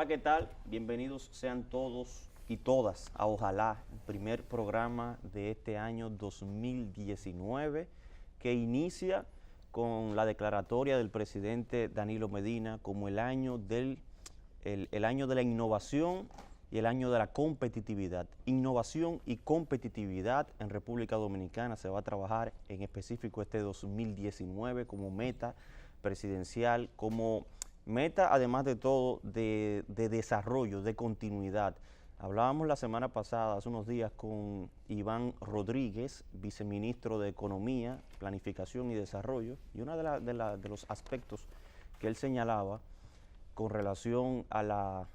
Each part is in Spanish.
Hola, ¿qué tal? Bienvenidos sean todos y todas a Ojalá, el primer programa de este año 2019 que inicia con la declaratoria del presidente Danilo Medina como el año el año de la innovación y el año de la competitividad. Innovación y competitividad en República Dominicana se va a trabajar en específico este 2019 como meta presidencial, como meta, además de todo, de desarrollo, de continuidad. Hablábamos la semana pasada, hace unos días, con Iván Rodríguez, viceministro de Economía, Planificación y Desarrollo, y uno de los aspectos que él señalaba con relación a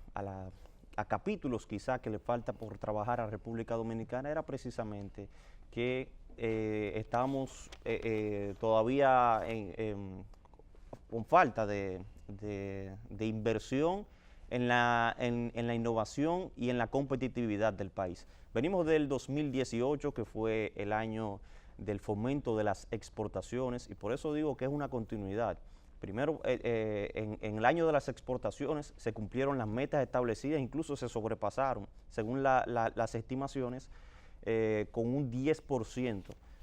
capítulos quizá que le falta por trabajar a República Dominicana era precisamente que estamos todavía con falta de inversión en la innovación y en la competitividad del país. Venimos del 2018, que fue el año del fomento de las exportaciones, y por eso digo que es una continuidad. Primero, en el año de las exportaciones se cumplieron las metas establecidas, incluso se sobrepasaron, según las estimaciones, con un 10%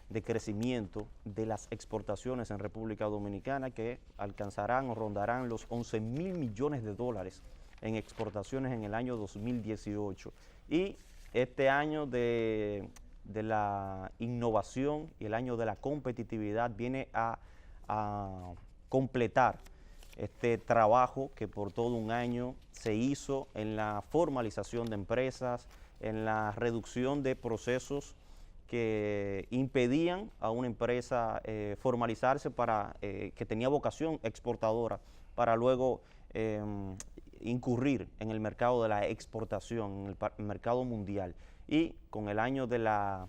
de crecimiento de las exportaciones en República Dominicana, que alcanzarán o rondarán los 11.000 millones de dólares en exportaciones en el año 2018. Y este año de la innovación y el año de la competitividad viene a completar este trabajo que por todo un año se hizo en la formalización de empresas, en la reducción de procesos que impedían a una empresa formalizarse que tenía vocación exportadora para luego incurrir en el mercado de la exportación, en el mercado mundial. Y con el año de la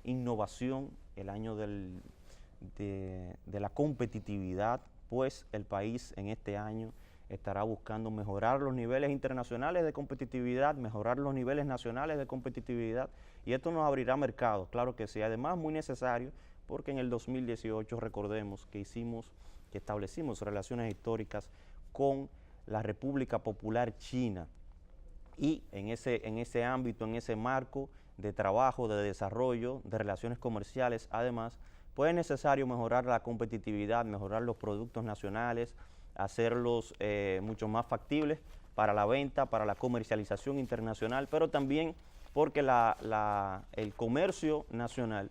innovación, el año de la competitividad, pues el país en este año estará buscando mejorar los niveles internacionales de competitividad, mejorar los niveles nacionales de competitividad, y esto nos abrirá mercados, claro que sí. Además, muy necesario, porque en el 2018 recordemos que establecimos relaciones históricas con la República Popular China, y en ese ámbito, en ese marco de trabajo, de desarrollo, de relaciones comerciales, además, pues es necesario mejorar la competitividad, mejorar los productos nacionales, hacerlos mucho más factibles para la venta, para la comercialización internacional, pero también porque el comercio nacional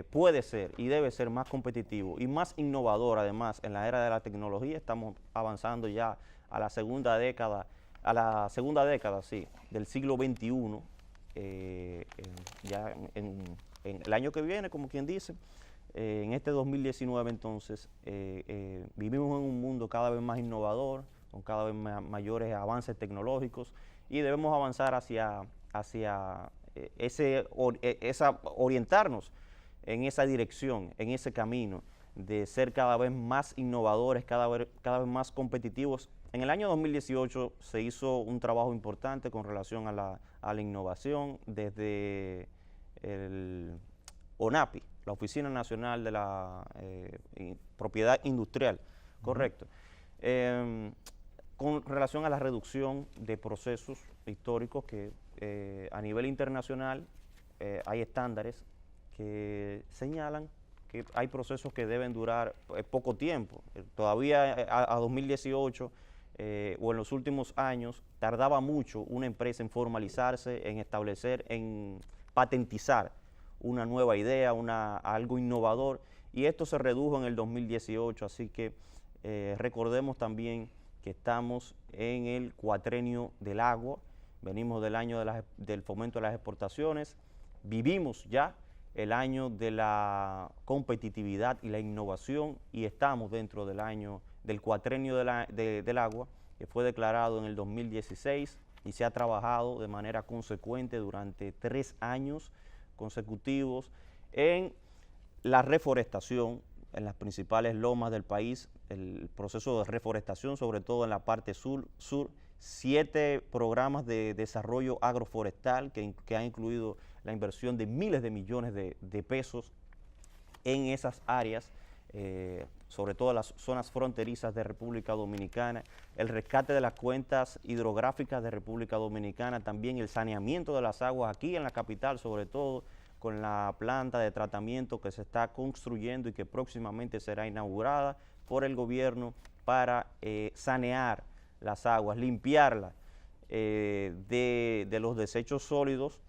puede ser y debe ser más competitivo y más innovador. Además, en la era de la tecnología estamos avanzando ya a la segunda década, sí, del siglo XXI, ya en el año que viene, como quien dice. En este 2019 entonces vivimos en un mundo cada vez más innovador, con cada vez mayores avances tecnológicos, y debemos avanzar hacia orientarnos en esa dirección, en ese camino de ser cada vez más innovadores, cada vez más competitivos. En el año 2018 se hizo un trabajo importante con relación a la innovación desde el ONAPI, la Oficina Nacional de la Propiedad Industrial, correcto, con relación a la reducción de procesos históricos que a nivel internacional hay estándares que señalan que hay procesos que deben durar poco tiempo. Todavía a 2018 o en los últimos años tardaba mucho una empresa en formalizarse, en establecer, en patentizar una nueva idea, algo innovador, y esto se redujo en el 2018, así que recordemos también que estamos en el cuatrenio del agua, venimos del año del fomento de las exportaciones, vivimos ya el año de la competitividad y la innovación, y estamos dentro del cuatrenio del agua, que fue declarado en el 2016 y se ha trabajado de manera consecuente durante 3 años consecutivos en la reforestación en las principales lomas del país, el proceso de reforestación, sobre todo en la parte sur, 7 programas de desarrollo agroforestal que han incluido la inversión de miles de millones de pesos en esas áreas, sobre todo en las zonas fronterizas de República Dominicana, el rescate de las cuencas hidrográficas de República Dominicana, también el saneamiento de las aguas aquí en la capital, sobre todo con la planta de tratamiento que se está construyendo y que próximamente será inaugurada por el gobierno para sanear las aguas, limpiarlas de los desechos sólidos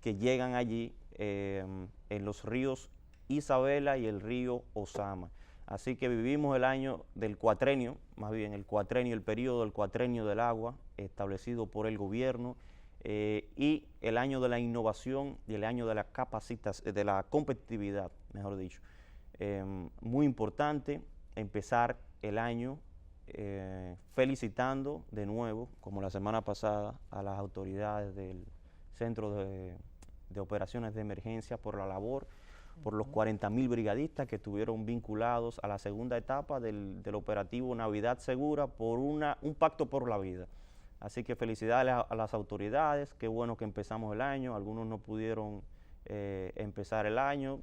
que llegan allí en los ríos Isabela y el río Ozama. Así que vivimos el año del cuatrenio, más bien el periodo del cuatrenio del agua establecido por el gobierno, y el año de la innovación y el año de de la competitividad, mejor dicho. Muy importante empezar el año felicitando de nuevo, como la semana pasada, a las autoridades del Centro de Operaciones de Emergencia por la labor, por los 40.000 brigadistas que estuvieron vinculados a la segunda etapa del operativo Navidad Segura por un pacto por la vida. Así que felicidades a las autoridades, qué bueno que empezamos el año, algunos no pudieron empezar el año,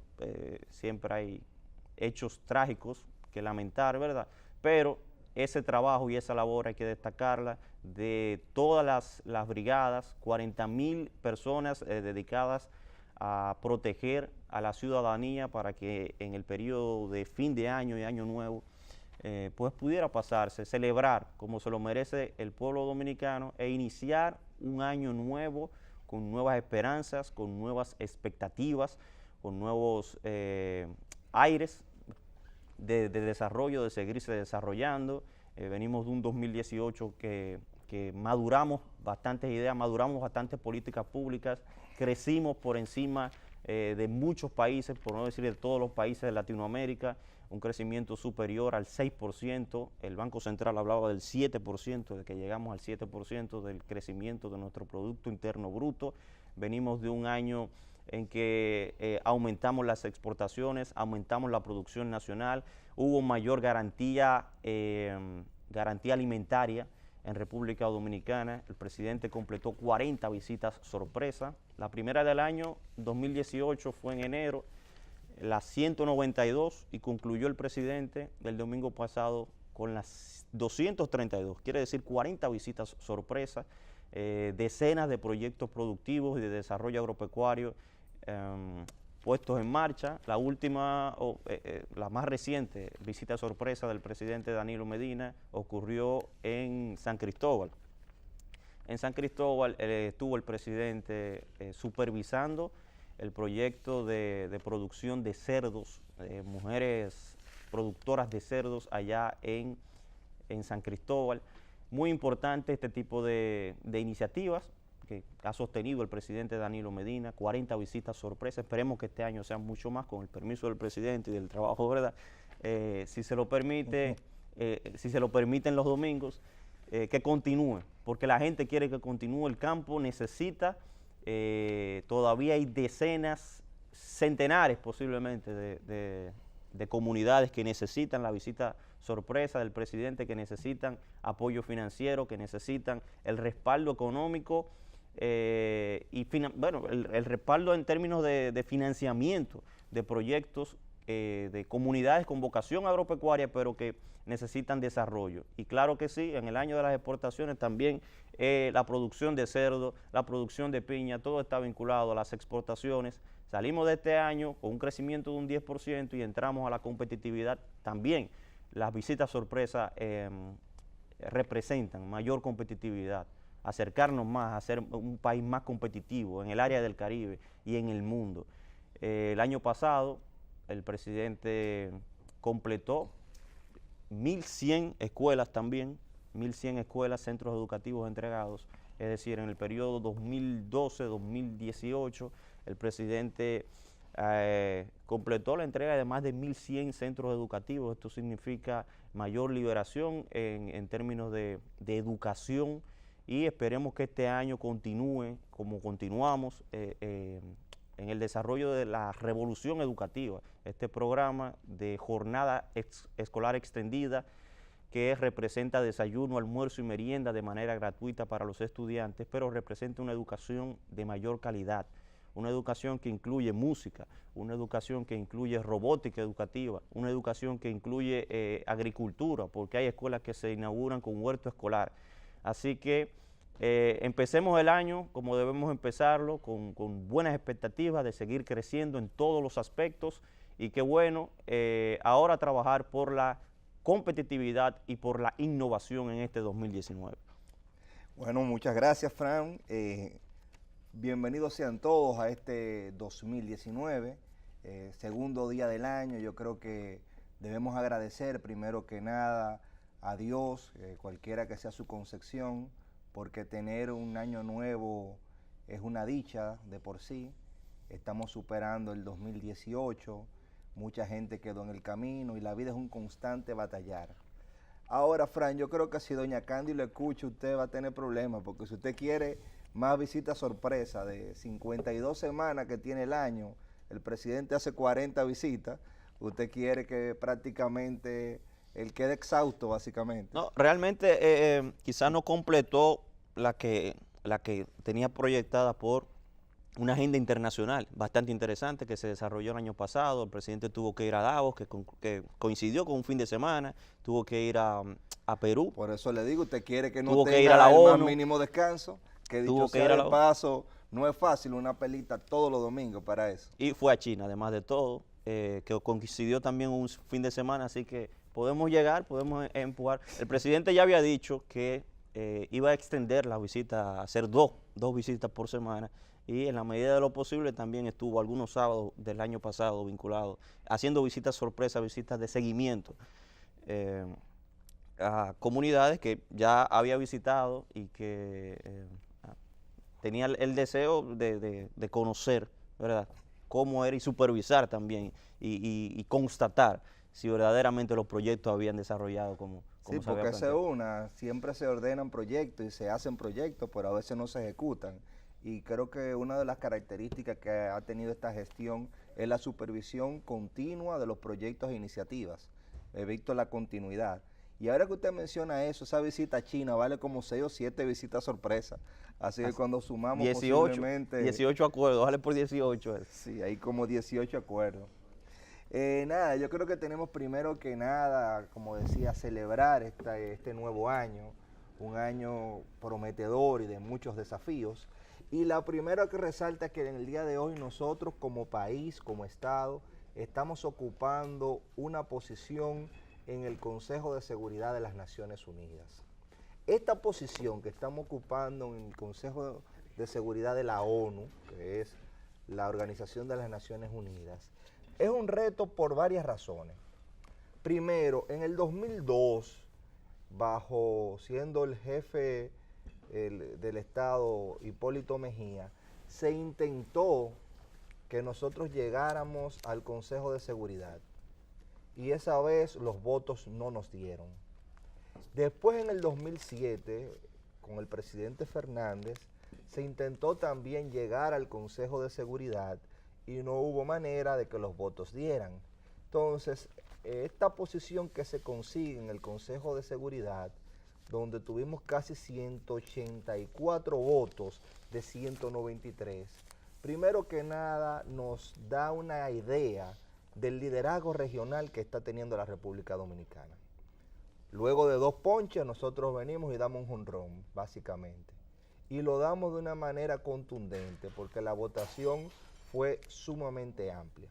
siempre hay hechos trágicos que lamentar, ¿verdad? Pero ese trabajo y esa labor hay que destacarla de todas las brigadas, 40.000 personas dedicadas a proteger a la ciudadanía para que en el periodo de fin de año y año nuevo pues pudiera pasarse, celebrar como se lo merece el pueblo dominicano e iniciar un año nuevo con nuevas esperanzas, con nuevas expectativas, con nuevos aires de desarrollo, de seguirse desarrollando. Venimos de un 2018 que maduramos bastantes ideas, maduramos bastantes políticas públicas, crecimos por encima de muchos países, por no decir de todos los países de Latinoamérica, un crecimiento superior al 6%, el Banco Central hablaba del 7%, de que llegamos al 7% del crecimiento de nuestro Producto Interno Bruto. Venimos de un año en que aumentamos las exportaciones, aumentamos la producción nacional, hubo mayor garantía alimentaria en República Dominicana. El presidente completó 40 visitas sorpresa. La primera del año 2018 fue en enero, las 192, y concluyó el presidente el domingo pasado con las 232, quiere decir 40 visitas sorpresa, decenas de proyectos productivos y de desarrollo agropecuario puestos en marcha. La última, la más reciente visita sorpresa del presidente Danilo Medina ocurrió en San Cristóbal. En San Cristóbal estuvo el presidente supervisando el proyecto de producción de cerdos, mujeres productoras de cerdos allá en San Cristóbal. Muy importante este tipo de iniciativas que ha sostenido el presidente Danilo Medina, 40 visitas sorpresa. Esperemos que este año sean mucho más, con el permiso del presidente y del trabajo, ¿verdad? Si se lo permite, si se lo permiten los domingos, que continúe, porque la gente quiere que continúe, el campo necesita, todavía hay decenas, centenares posiblemente de comunidades que necesitan la visita sorpresa del presidente, que necesitan apoyo financiero, que necesitan el respaldo económico bueno, el respaldo en términos de financiamiento de proyectos de comunidades con vocación agropecuaria, pero que necesitan desarrollo. Y claro que sí, en el año de las exportaciones también la producción de cerdo, la producción de piña, todo está vinculado a las exportaciones. Salimos de este año con un crecimiento de un 10% y entramos a la competitividad también. Las visitas sorpresa representan mayor competitividad, acercarnos más a ser un país más competitivo en el área del Caribe y en el mundo. El año pasado el presidente completó 1.100 escuelas también, 1.100 escuelas, centros educativos entregados, es decir, en el periodo 2012-2018 el presidente completó la entrega de más de 1.100 centros educativos. Esto significa mayor liberación en términos de educación, y esperemos que este año continúe como continuamos en el desarrollo de la revolución educativa, este programa de jornada escolar extendida que representa desayuno, almuerzo y merienda de manera gratuita para los estudiantes, pero representa una educación de mayor calidad, una educación que incluye música, una educación que incluye robótica educativa, una educación que incluye agricultura, porque hay escuelas que se inauguran con huerto escolar. Así que empecemos el año como debemos empezarlo, con buenas expectativas de seguir creciendo en todos los aspectos, y qué bueno ahora trabajar por la competitividad y por la innovación en este 2019. Bueno, muchas gracias, Fran. Bienvenidos sean todos a este 2019, segundo día del año. Yo creo que debemos agradecer primero que nada a Dios, cualquiera que sea su concepción, porque tener un año nuevo es una dicha de por sí. Estamos superando el 2018, mucha gente quedó en el camino y la vida es un constante batallar. Ahora, Fran, yo creo que si doña Candy lo escucha, usted va a tener problemas, porque si usted quiere más visitas sorpresa de 52 semanas que tiene el año, el presidente hace 40 visitas, usted quiere que prácticamente él quede exhausto, básicamente. No, realmente quizás no completó la que tenía proyectada por una agenda internacional bastante interesante que se desarrolló el año pasado. El presidente tuvo que ir a Davos, que coincidió con un fin de semana, tuvo que ir a Perú. Por eso le digo, usted quiere que no tuvo tenga que ir a la el ONU, más mínimo descanso, que dicho tuvo que sea ir a de la paso, no es fácil una pelita todos los domingos para eso. Y fue a China, además de todo, que coincidió también un fin de semana, así que podemos llegar, podemos empujar. El presidente ya había dicho que iba a extender la visita, a hacer dos visitas por semana, y en la medida de lo posible también estuvo algunos sábados del año pasado vinculado, haciendo visitas sorpresa, visitas de seguimiento a comunidades que ya había visitado y que tenía el deseo de conocer, ¿verdad?, cómo era, y supervisar también y constatar si verdaderamente los proyectos habían desarrollado como sí, se había porque planteado. siempre se ordenan proyectos y se hacen proyectos, pero a veces no se ejecutan. Y creo que una de las características que ha tenido esta gestión es la supervisión continua de los proyectos e iniciativas. He visto la continuidad. Y ahora que usted menciona eso, esa visita a China vale como 6 o 7 visitas sorpresa. Así que cuando sumamos 18, posiblemente... 18 acuerdos, vale por 18. Sí, hay como 18 acuerdos. Nada, yo creo que tenemos primero que nada, como decía, celebrar este nuevo año, un año prometedor y de muchos desafíos. Y la primera que resalta es que en el día de hoy nosotros como país, como Estado, estamos ocupando una posición en el Consejo de Seguridad de las Naciones Unidas. Esta posición que estamos ocupando en el Consejo de Seguridad de la ONU, que es la Organización de las Naciones Unidas, es un reto por varias razones. Primero, en el 2002, siendo el jefe del Estado Hipólito Mejía, se intentó que nosotros llegáramos al Consejo de Seguridad y esa vez los votos no nos dieron. Después en el 2007, con el presidente Fernández, se intentó también llegar al Consejo de Seguridad y no hubo manera de que los votos dieran. Entonces, esta posición que se consigue en el Consejo de Seguridad, donde tuvimos casi 184 votos de 193, primero que nada nos da una idea del liderazgo regional que está teniendo la República Dominicana. Luego de 2 ponches nosotros venimos y damos un jonrón, básicamente. Y lo damos de una manera contundente porque la votación fue sumamente amplia.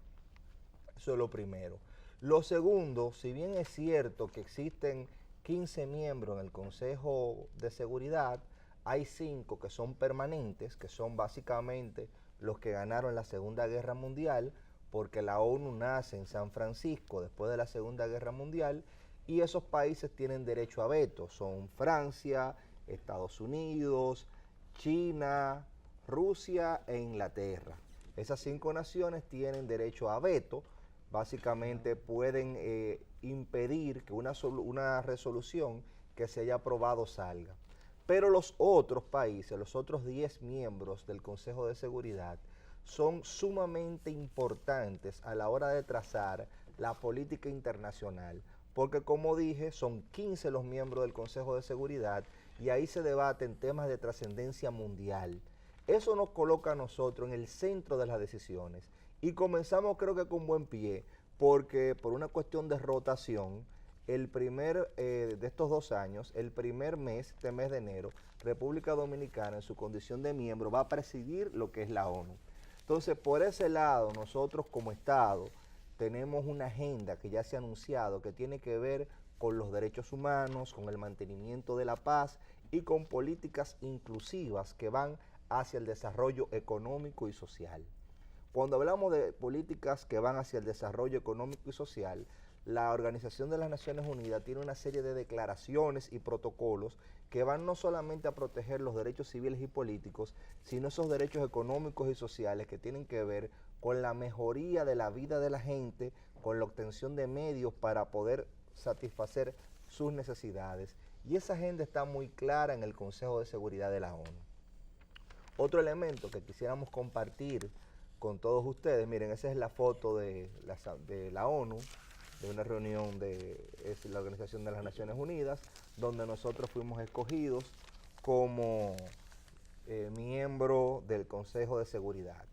Eso es lo primero. Lo segundo, si bien es cierto que existen 15 miembros en el Consejo de Seguridad, hay 5 que son permanentes, que son básicamente los que ganaron la Segunda Guerra Mundial, porque la ONU nace en San Francisco después de la Segunda Guerra Mundial, y esos países tienen derecho a veto. Son Francia, Estados Unidos, China, Rusia e Inglaterra. Esas 5 naciones tienen derecho a veto. Básicamente pueden impedir que una resolución que se haya aprobado salga. Pero los otros países, los otros 10 miembros del Consejo de Seguridad, son sumamente importantes a la hora de trazar la política internacional, porque como dije, son 15 los miembros del Consejo de Seguridad y ahí se debaten temas de trascendencia mundial. Eso nos coloca a nosotros en el centro de las decisiones. Y comenzamos creo que con buen pie, porque por una cuestión de rotación, de estos 2 años, el primer mes, este mes de enero, República Dominicana en su condición de miembro va a presidir lo que es la ONU. Entonces, por ese lado, nosotros como Estado tenemos una agenda que ya se ha anunciado que tiene que ver con los derechos humanos, con el mantenimiento de la paz y con políticas inclusivas que van hacia el desarrollo económico y social. Cuando hablamos de políticas que van hacia el desarrollo económico y social, la Organización de las Naciones Unidas tiene una serie de declaraciones y protocolos que van no solamente a proteger los derechos civiles y políticos, sino esos derechos económicos y sociales que tienen que ver con la mejoría de la vida de la gente, con la obtención de medios para poder satisfacer sus necesidades. Y esa agenda está muy clara en el Consejo de Seguridad de la ONU. Otro elemento que quisiéramos compartir con todos ustedes, miren, esa es la foto de la ONU, de una reunión es la Organización de las Naciones Unidas, donde nosotros fuimos escogidos como miembro del Consejo de Seguridad.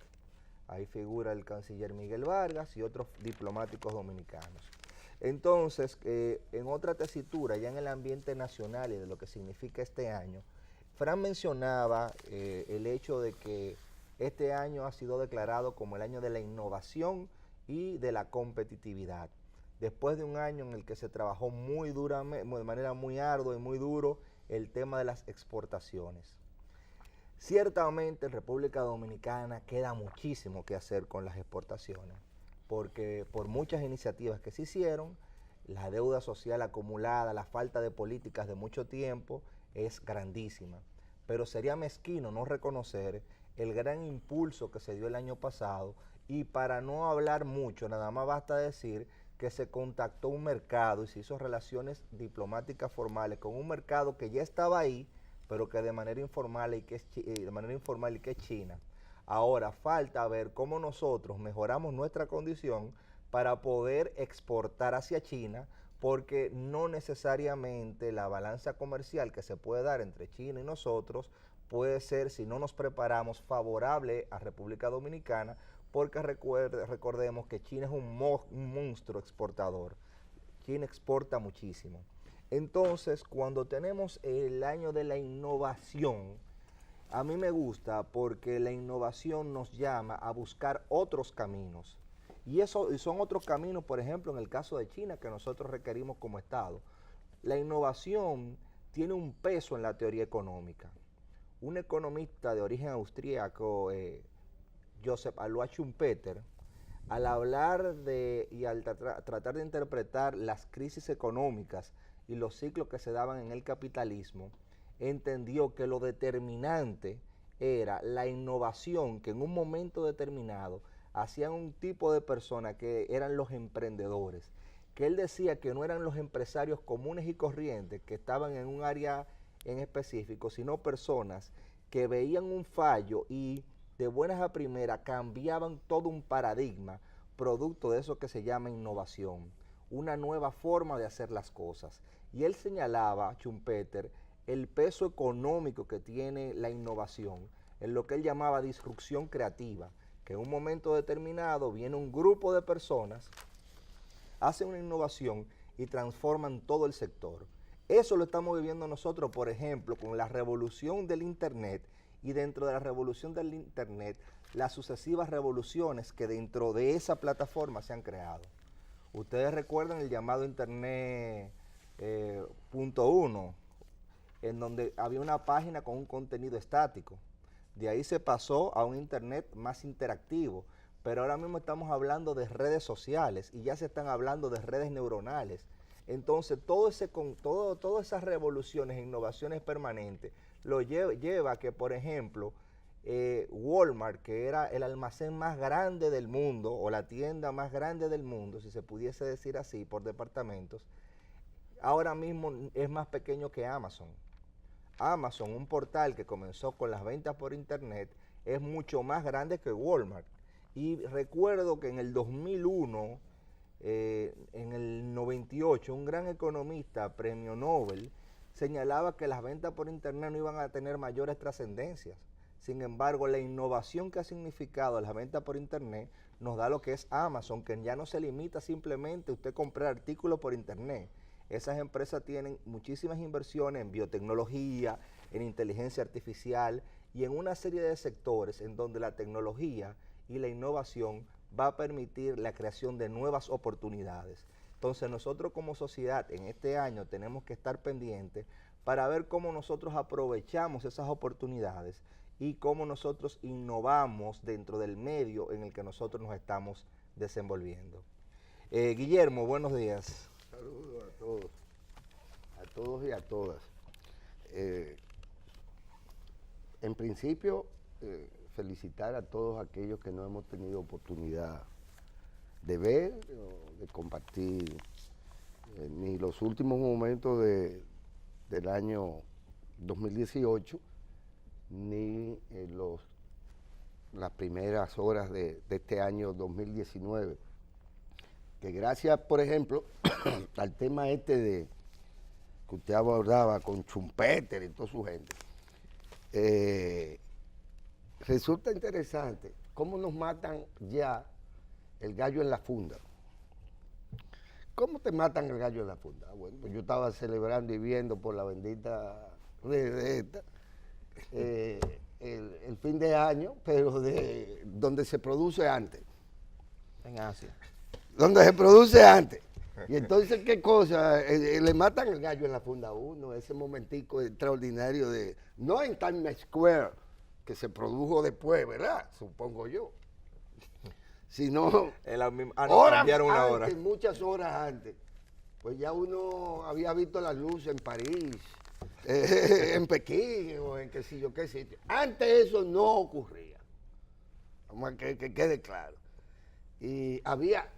Ahí figura el canciller Miguel Vargas y otros diplomáticos dominicanos. Entonces, en otra tesitura, ya en el ambiente nacional y de lo que significa este año, Fran mencionaba el hecho de que este año ha sido declarado como el año de la innovación y de la competitividad. Después de un año en el que se trabajó de manera muy ardua y muy duro el tema de las exportaciones. Ciertamente en República Dominicana queda muchísimo que hacer con las exportaciones, porque por muchas iniciativas que se hicieron, la deuda social acumulada, la falta de políticas de mucho tiempo es grandísima. Pero sería mezquino no reconocer el gran impulso que se dio el año pasado, y para no hablar mucho, nada más basta decir que se contactó un mercado y se hizo relaciones diplomáticas formales con un mercado que ya estaba ahí, pero que de manera informal y que es China. Ahora falta ver cómo nosotros mejoramos nuestra condición para poder exportar hacia China, porque no necesariamente la balanza comercial que se puede dar entre China y nosotros puede ser, si no nos preparamos, favorable a República Dominicana, porque recordemos que China es un monstruo exportador. China exporta muchísimo. Entonces, cuando tenemos el año de la innovación, a mí me gusta porque la innovación nos llama a buscar otros caminos. Y son otros caminos, por ejemplo, en el caso de China, que nosotros requerimos como Estado. La innovación tiene un peso en la teoría económica. Un economista de origen austríaco, Joseph Alois Schumpeter, al hablar y al tratar de interpretar las crisis económicas y los ciclos que se daban en el capitalismo, entendió que lo determinante era la innovación que en un momento determinado hacían un tipo de personas que eran los emprendedores, que él decía que no eran los empresarios comunes y corrientes que estaban en un área en específico, sino personas que veían un fallo y de buenas a primeras cambiaban todo un paradigma, producto de eso que se llama innovación, una nueva forma de hacer las cosas. Y él señalaba, Schumpeter, el peso económico que tiene la innovación en lo que él llamaba disrupción creativa, que en un momento determinado viene un grupo de personas, hacen una innovación y transforman todo el sector. Eso lo estamos viviendo nosotros, por ejemplo, con la revolución del Internet, y dentro de la revolución del Internet, las sucesivas revoluciones que dentro de esa plataforma se han creado. Ustedes recuerdan el llamado Internet .1, en donde había una página con un contenido estático. De ahí se pasó a un Internet más interactivo, pero ahora mismo estamos hablando de redes sociales y ya se están hablando de redes neuronales. Entonces, todas esas revoluciones e innovaciones permanentes lo lleva a que, por ejemplo, Walmart, que era el almacén más grande del mundo, o la tienda más grande del mundo, si se pudiese decir así, por departamentos, ahora mismo es más pequeño que Amazon. Amazon, un portal que comenzó con las ventas por internet, es mucho más grande que Walmart. Y recuerdo que en el 2001, en el 98, un gran economista, premio Nobel, señalaba que las ventas por internet no iban a tener mayores trascendencias, Sin embargo, la innovación que ha significado la venta por internet nos da lo que es Amazon, que ya no se limita simplemente a usted comprar artículos por internet. Esas empresas tienen muchísimas inversiones en biotecnología, en inteligencia artificial y en una serie de sectores en donde la tecnología y la innovación va a permitir la creación de nuevas oportunidades. Entonces nosotros como sociedad en este año tenemos que estar pendientes para ver cómo nosotros aprovechamos esas oportunidades y cómo nosotros innovamos dentro del medio en el que nosotros nos estamos desenvolviendo. Guillermo, buenos días. Saludos a todos y a todas. En principio, felicitar a todos aquellos que no hemos tenido oportunidad de ver o de compartir ni los últimos momentos del año 2018, ni las primeras horas de este año 2019. Que gracias, por ejemplo, al tema que usted abordaba con Schumpeter y toda su gente, resulta interesante cómo nos matan ya el gallo en la funda. ¿Cómo te matan el gallo en la funda? Bueno, pues yo estaba celebrando y viendo por la bendita red esta, el fin de año, pero de donde se produce antes. En Asia. Donde se produce antes. Y entonces, ¿qué cosa? Le matan el gallo en la funda a uno, ese momentico extraordinario de, no en Times Square, que se produjo después, ¿verdad? Supongo yo. Sino cambiaron una hora. Muchas horas antes. Pues ya uno había visto las luces en París, en Pekín o en qué sé yo qué sitio. Antes eso no ocurría. Vamos a que quede claro. Y había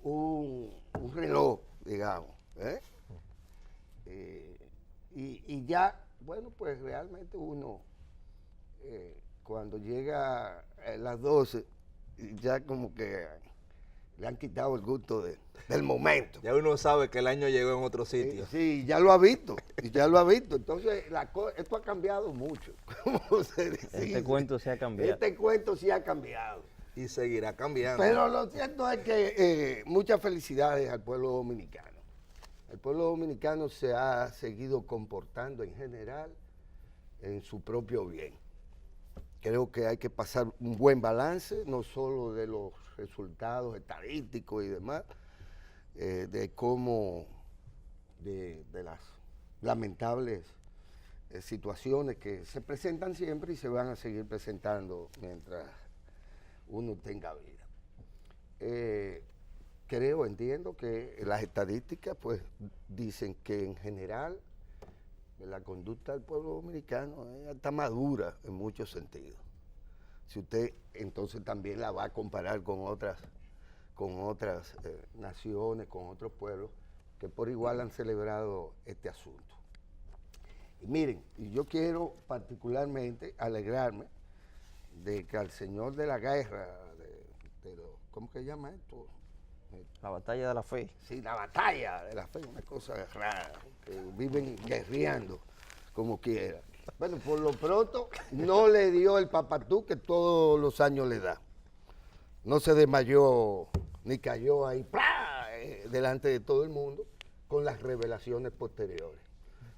un reloj, digamos, y ya, bueno, pues realmente uno, cuando llega a las 12, ya como que le han quitado el gusto del momento. Ya uno sabe que el año llegó en otro sitio. Sí, ya lo ha visto, Entonces, esto ha cambiado mucho. ¿Cómo se dice? Este cuento se ha cambiado. Este cuento sí ha cambiado. Y seguirá cambiando. Pero lo cierto es que muchas felicidades al pueblo dominicano. El pueblo dominicano se ha seguido comportando en general en su propio bien. Creo que hay que pasar un buen balance, no solo de los resultados estadísticos y demás, de cómo, de las lamentables situaciones que se presentan siempre y se van a seguir presentando mientras uno tenga vida. Entiendo que las estadísticas pues dicen que en general la conducta del pueblo dominicano está madura en muchos sentidos. Si usted entonces también la va a comparar con otras naciones, con otros pueblos que por igual han celebrado este asunto. Y miren, yo quiero particularmente alegrarme de que al señor de la guerra, ¿cómo que se llama esto? La batalla de la fe. Sí, la batalla de la fe, una cosa rara, que viven guerreando como quiera. Bueno, por lo pronto no le dio el papatú que todos los años le da. No se desmayó ni cayó ahí delante de todo el mundo con las revelaciones posteriores.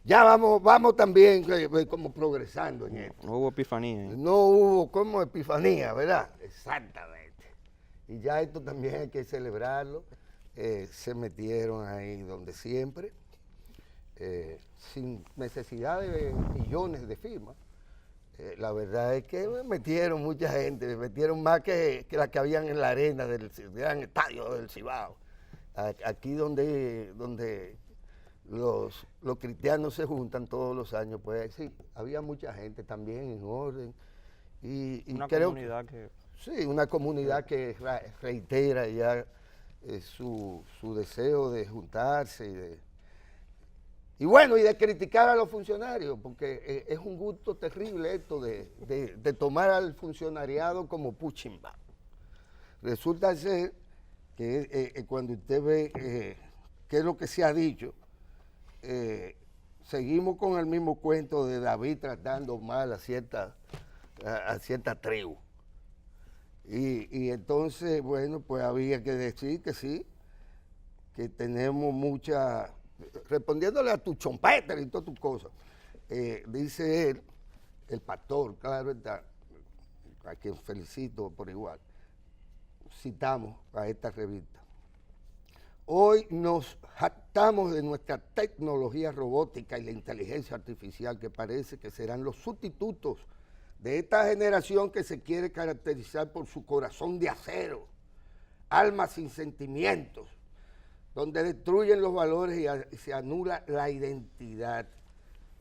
Ya vamos también como progresando en esto. No hubo epifanía. No hubo como epifanía, ¿verdad? Exactamente. Y ya esto también hay que celebrarlo. Se metieron ahí donde siempre, sin necesidad de millones de firmas. La verdad es que metieron mucha gente, metieron más que la que habían en la arena del gran estadio del Cibao. Aquí donde los cristianos se juntan todos los años, pues sí, había mucha gente también en orden. Y una creo comunidad que... Sí, una comunidad que reitera ya su deseo de juntarse y bueno, y de criticar a los funcionarios, porque es un gusto terrible esto de tomar al funcionariado como puchimba. Resulta ser que cuando usted ve qué es lo que se ha dicho, seguimos con el mismo cuento de David tratando mal a ciertas a cierta tribu. Y entonces, bueno, pues había que decir que sí, que tenemos mucha, respondiéndole a tu chompeter y todas tus cosas, dice él, el pastor, claro está, a quien felicito por igual, citamos a esta revista. Hoy nos jactamos de nuestra tecnología robótica y la inteligencia artificial que parece que serán los sustitutos de esta generación que se quiere caracterizar por su corazón de acero, alma sin sentimientos, donde destruyen los valores y se anula la identidad.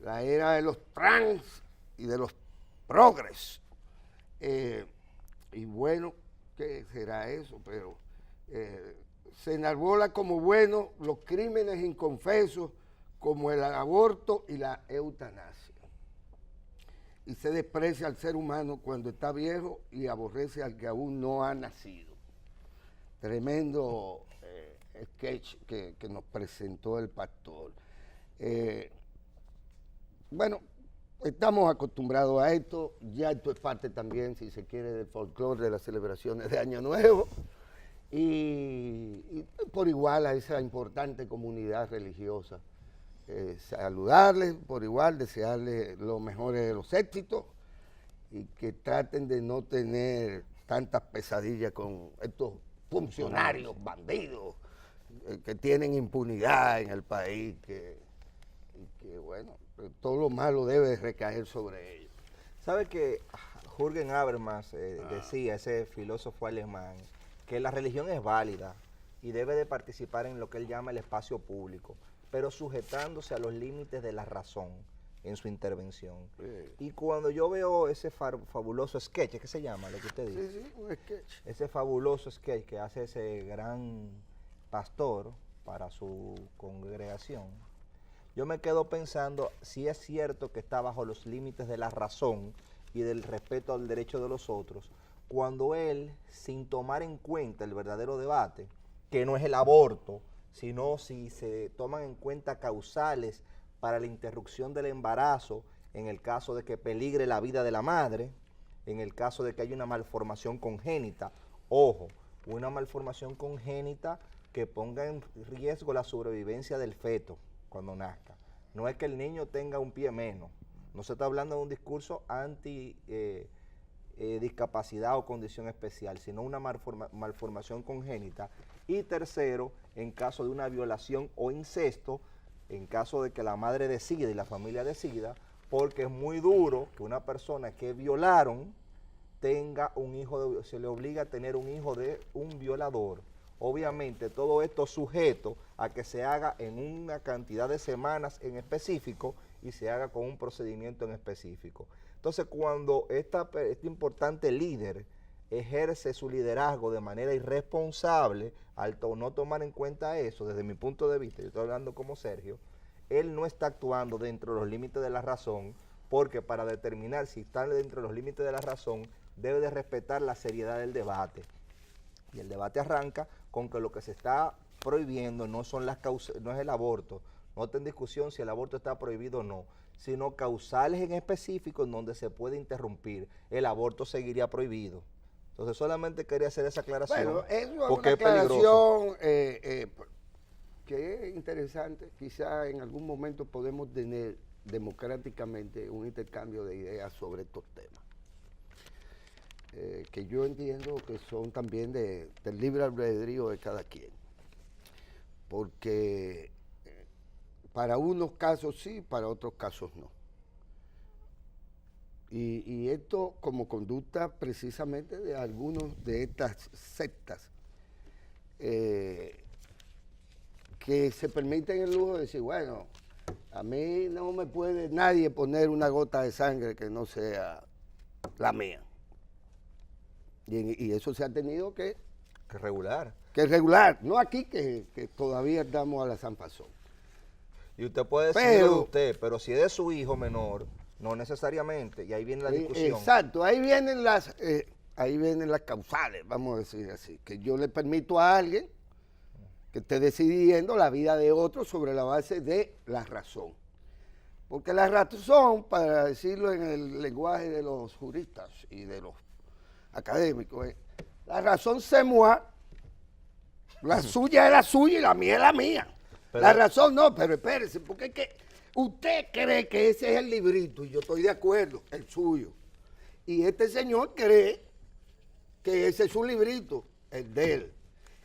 La era de los trans y de los progres. Y bueno, ¿qué será eso? Pero se enarbola como bueno los crímenes inconfesos como el aborto y la eutanasia. Y se desprecia al ser humano cuando está viejo y aborrece al que aún no ha nacido. Tremendo sketch que nos presentó el pastor. Bueno, estamos acostumbrados a esto, ya esto es parte también, si se quiere, del folclore de las celebraciones de Año Nuevo, y por igual a esa importante comunidad religiosa. Saludarles por igual, desearles los mejores de los éxitos y que traten de no tener tantas pesadillas con estos funcionarios bandidos que tienen impunidad en el país, que bueno, todo lo malo debe recaer sobre ellos. ¿Sabe que Jürgen Habermas decía, ese filósofo alemán, que la religión es válida y debe de participar en lo que él llama el espacio público, pero sujetándose a los límites de la razón en su intervención? Sí. Y cuando yo veo ese fabuloso sketch, ¿qué se llama lo que usted dice? Sí, un sketch. Ese fabuloso sketch que hace ese gran pastor para su congregación, yo me quedo pensando si es cierto que está bajo los límites de la razón y del respeto al derecho de los otros, cuando él, sin tomar en cuenta el verdadero debate, que no es el aborto, sino si se toman en cuenta causales para la interrupción del embarazo, en el caso de que peligre la vida de la madre, en el caso de que haya una malformación congénita, ojo, una malformación congénita que ponga en riesgo la sobrevivencia del feto cuando nazca. No es que el niño tenga un pie menos, no se está hablando de un discurso anti discapacidad o condición especial, sino una malformación congénita. Y tercero, en caso de una violación o incesto, en caso de que la madre decida y la familia decida, porque es muy duro que una persona que violaron tenga un hijo, se le obliga a tener un hijo de un violador. Obviamente todo esto sujeto a que se haga en una cantidad de semanas en específico y se haga con un procedimiento en específico. Entonces, cuando este importante líder ejerce su liderazgo de manera irresponsable, al no tomar en cuenta eso, desde mi punto de vista, yo estoy hablando como Sergio, él no está actuando dentro de los límites de la razón, porque para determinar si está dentro de los límites de la razón, debe de respetar la seriedad del debate. Y el debate arranca con que lo que se está prohibiendo no son las causas, no es el aborto, no está en discusión si el aborto está prohibido o no, sino causales en específico en donde se puede interrumpir. El aborto seguiría prohibido. Entonces solamente quería hacer esa aclaración. Bueno, eso es porque una aclaración es que es interesante. Quizá en algún momento podemos tener democráticamente un intercambio de ideas sobre estos temas. Que yo entiendo que son también del libre albedrío de cada quien. Porque para unos casos sí, para otros casos no. Y esto como conducta precisamente de algunos de estas sectas que se permiten el lujo de decir, bueno, a mí no me puede nadie poner una gota de sangre que no sea la mía. Y eso se ha tenido que regular. Que regular, no aquí que todavía estamos a la zanfazón. Y usted puede decirlo de usted, pero si es de su hijo menor, no necesariamente, y ahí viene la discusión. Exacto, ahí vienen las causales, vamos a decir así, que yo le permito a alguien que esté decidiendo la vida de otro sobre la base de la razón. Porque la razón, para decirlo en el lenguaje de los juristas y de los académicos, es la razón c'est moi, la suya es la suya y la mía es la mía. La razón no, pero espérese, porque es que usted cree que ese es el librito, y yo estoy de acuerdo, el suyo. Y este señor cree que ese es su librito, el de él.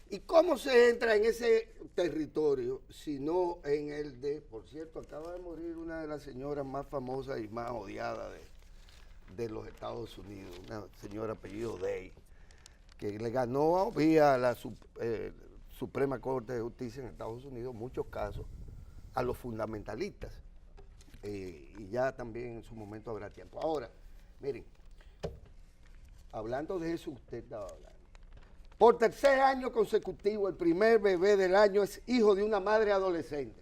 ¿Y cómo se entra en ese territorio si no en el de, por cierto, acaba de morir una de las señoras más famosas y más odiadas de los Estados Unidos, una señora apellido Day, que le ganó vía la Suprema Corte de Justicia en Estados Unidos muchos casos a los fundamentalistas. Y ya también en su momento habrá tiempo. Ahora, miren, hablando de eso usted estaba hablando. Por tercer año consecutivo, el primer bebé del año es hijo de una madre adolescente.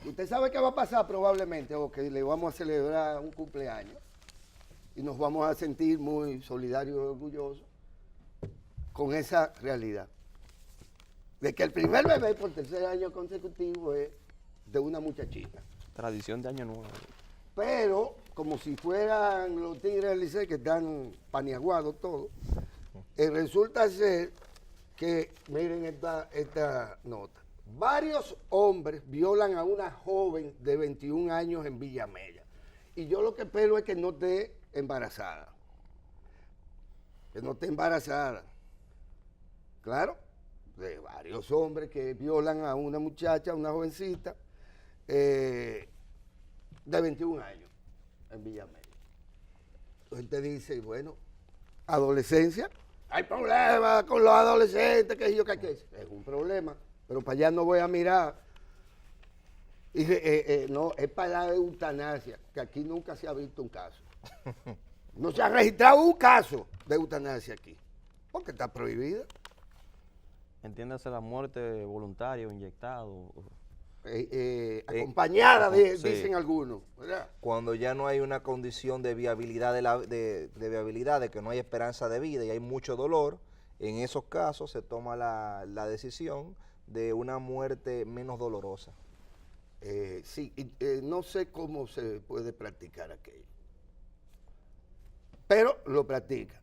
Usted sabe qué va a pasar probablemente, o que le vamos a celebrar un cumpleaños y nos vamos a sentir muy solidarios y orgullosos con esa realidad. De que el primer bebé por tercer año consecutivo es de una muchachita. Tradición de Año Nuevo. Pero, como si fueran los Tigres del Licey que están paniaguados todos, resulta ser que, miren esta nota, varios hombres violan a una joven de 21 años en Villamella. Y yo lo que espero es que no esté embarazada. Que no esté embarazada. Claro, de varios hombres que violan a una muchacha, una jovencita, de 21 años en Villamella. Entonces te dice, bueno, adolescencia, hay problemas con los adolescentes, que yo qué es un problema, pero para allá no voy a mirar. Y no, es para la eutanasia, que aquí nunca se ha visto un caso. No se ha registrado un caso de eutanasia aquí, porque está prohibida. Entiéndase la muerte voluntaria o inyectado. Acompañada, sí. dicen algunos, ¿verdad? Cuando ya no hay una condición de viabilidad de viabilidad, de que no hay esperanza de vida y hay mucho dolor, en esos casos se toma la decisión de una muerte menos dolorosa. Sí, no sé cómo se puede practicar aquello, pero lo practican.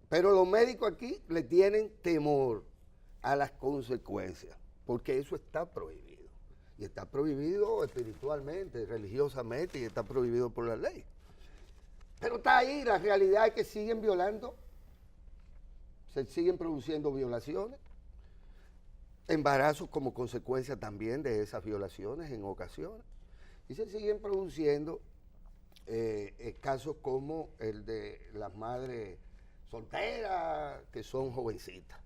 Pero los médicos aquí le tienen temor a las consecuencias, porque eso está prohibido. Y está prohibido espiritualmente, religiosamente, y está prohibido por la ley. Pero está ahí, la realidad es que siguen violando, se siguen produciendo violaciones, embarazos como consecuencia también de esas violaciones en ocasiones, y se siguen produciendo casos como el de las madres solteras que son jovencitas.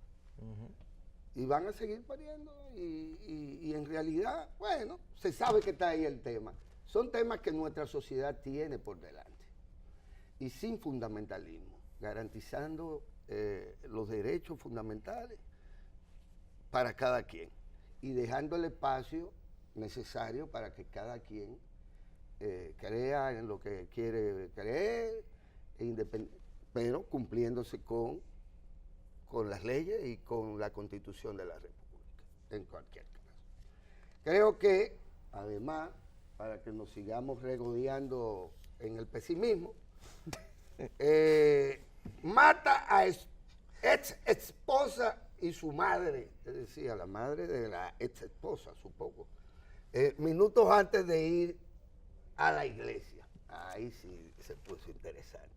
Y van a seguir pariendo y en realidad, bueno, se sabe que está ahí el tema. Son temas que nuestra sociedad tiene por delante y sin fundamentalismo, garantizando los derechos fundamentales para cada quien y dejando el espacio necesario para que cada quien crea en lo que quiere creer, pero cumpliéndose con las leyes y con la Constitución de la República, en cualquier caso. Creo que, además, para que nos sigamos regodeando en el pesimismo, mata a ex esposa y su madre, es decir, a la madre de la ex esposa, supongo, minutos antes de ir a la iglesia. Ahí sí se puso interesante.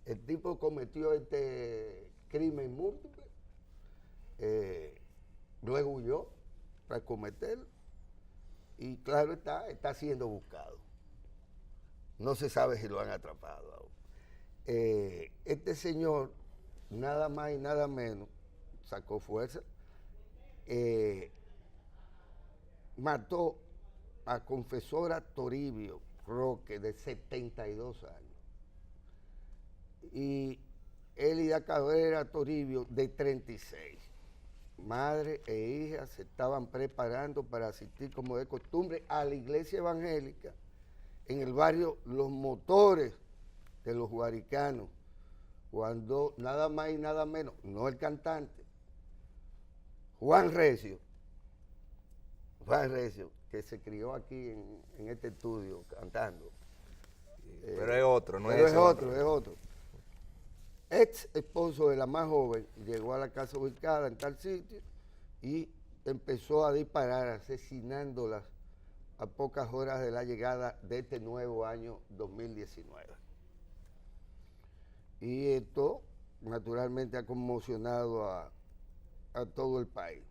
El tipo cometió este crimen múltiple, luego huyó para cometerlo y claro está siendo buscado. No se sabe si lo han atrapado aún. Este señor, nada más y nada menos, sacó fuerza, mató a confesora Toribio Roque, de 72 años. Y Elida Cabrera Toribio, de 36. Madre e hija se estaban preparando para asistir, como de costumbre, a la iglesia evangélica en el barrio Los Motores de los Guaricanos, cuando nada más y nada menos, no el cantante, Juan Recio, que se crió aquí en este estudio cantando. Pero es otro, no Pero es es otro. Ex esposo de la más joven llegó a la casa ubicada en tal sitio y empezó a disparar, asesinándolas a pocas horas de la llegada de este nuevo año 2019. Y esto naturalmente ha conmocionado a todo el país.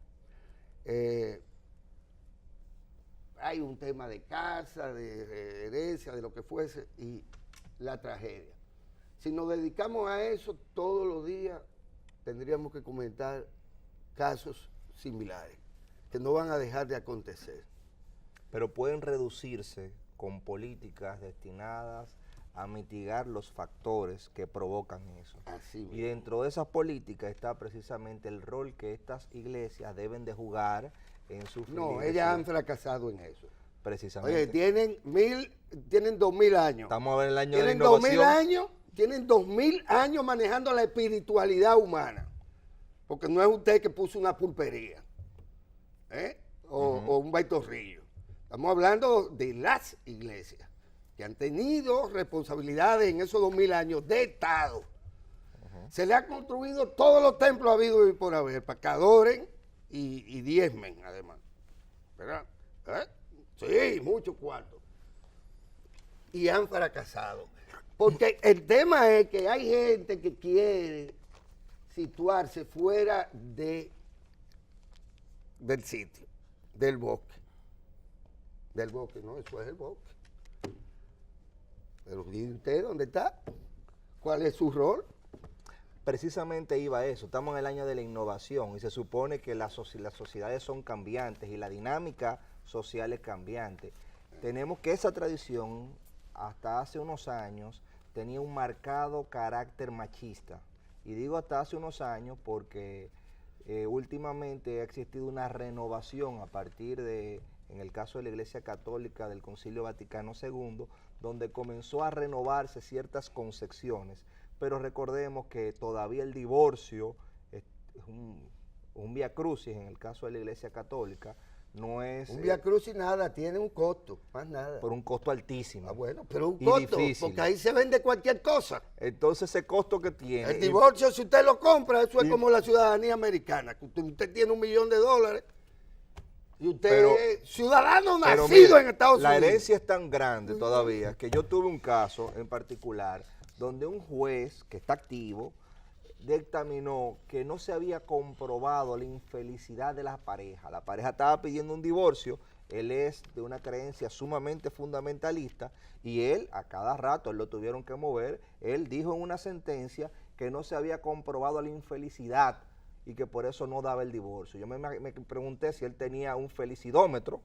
Hay un tema de casa, de herencia, de lo que fuese, y la tragedia. Si nos dedicamos a eso todos los días, tendríamos que comentar casos similares, que no van a dejar de acontecer. Pero pueden reducirse con políticas destinadas a mitigar los factores que provocan eso. Así Y mismo. dentro de esas políticas está precisamente el rol que estas iglesias deben de jugar en su No, ellas han fracasado en eso. precisamente. Oye, tienen 2000 años. Estamos en el año de la Tienen innovación. 2000 años, tienen 2000 años manejando la espiritualidad humana. Porque no es usted que puso una pulpería, o un baitorrillo. Estamos hablando de las iglesias que han tenido responsabilidades en esos 2000 años de Estado. Se le ha construido todos los templos habidos y por haber, para que adoren y diezmen, además. ¿Verdad? Sí, mucho cuarto. Y han fracasado. Porque el tema es que hay gente que quiere situarse fuera del sitio, del bosque. Del bosque, no, eso es el bosque. Pero ¿y usted dónde está? ¿Cuál es su rol? Precisamente iba a eso. Estamos en el año de la innovación y se supone que las sociedades son cambiantes y la dinámica social es cambiante. Tenemos que esa tradición, hasta hace unos años, tenía un marcado carácter machista. Y digo hasta hace unos años porque últimamente ha existido una renovación a partir de, en el caso de la Iglesia Católica del Concilio Vaticano II, donde comenzó a renovarse ciertas concepciones. Pero recordemos que todavía el divorcio es un vía crucis en el caso de la Iglesia Católica, no es... Un vía crucis nada, tiene un costo, más nada. por un costo altísimo. Ah, bueno, pero un y costo, difícil. porque ahí se vende cualquier cosa. Entonces ese costo que tiene... El divorcio, si usted lo compra, eso es como la ciudadanía americana, que usted tiene $1 millón y usted es ciudadano nacido mire, en Estados la Unidos. herencia es tan grande todavía que yo tuve un caso en particular donde un juez que está activo dictaminó que no se había comprobado la infelicidad de la pareja. La pareja estaba pidiendo un divorcio, él es de una creencia sumamente fundamentalista y él, a cada rato, él lo tuvieron que mover, él dijo en una sentencia que no se había comprobado la infelicidad y que por eso no daba el divorcio. Yo me pregunté si él tenía un felicidómetro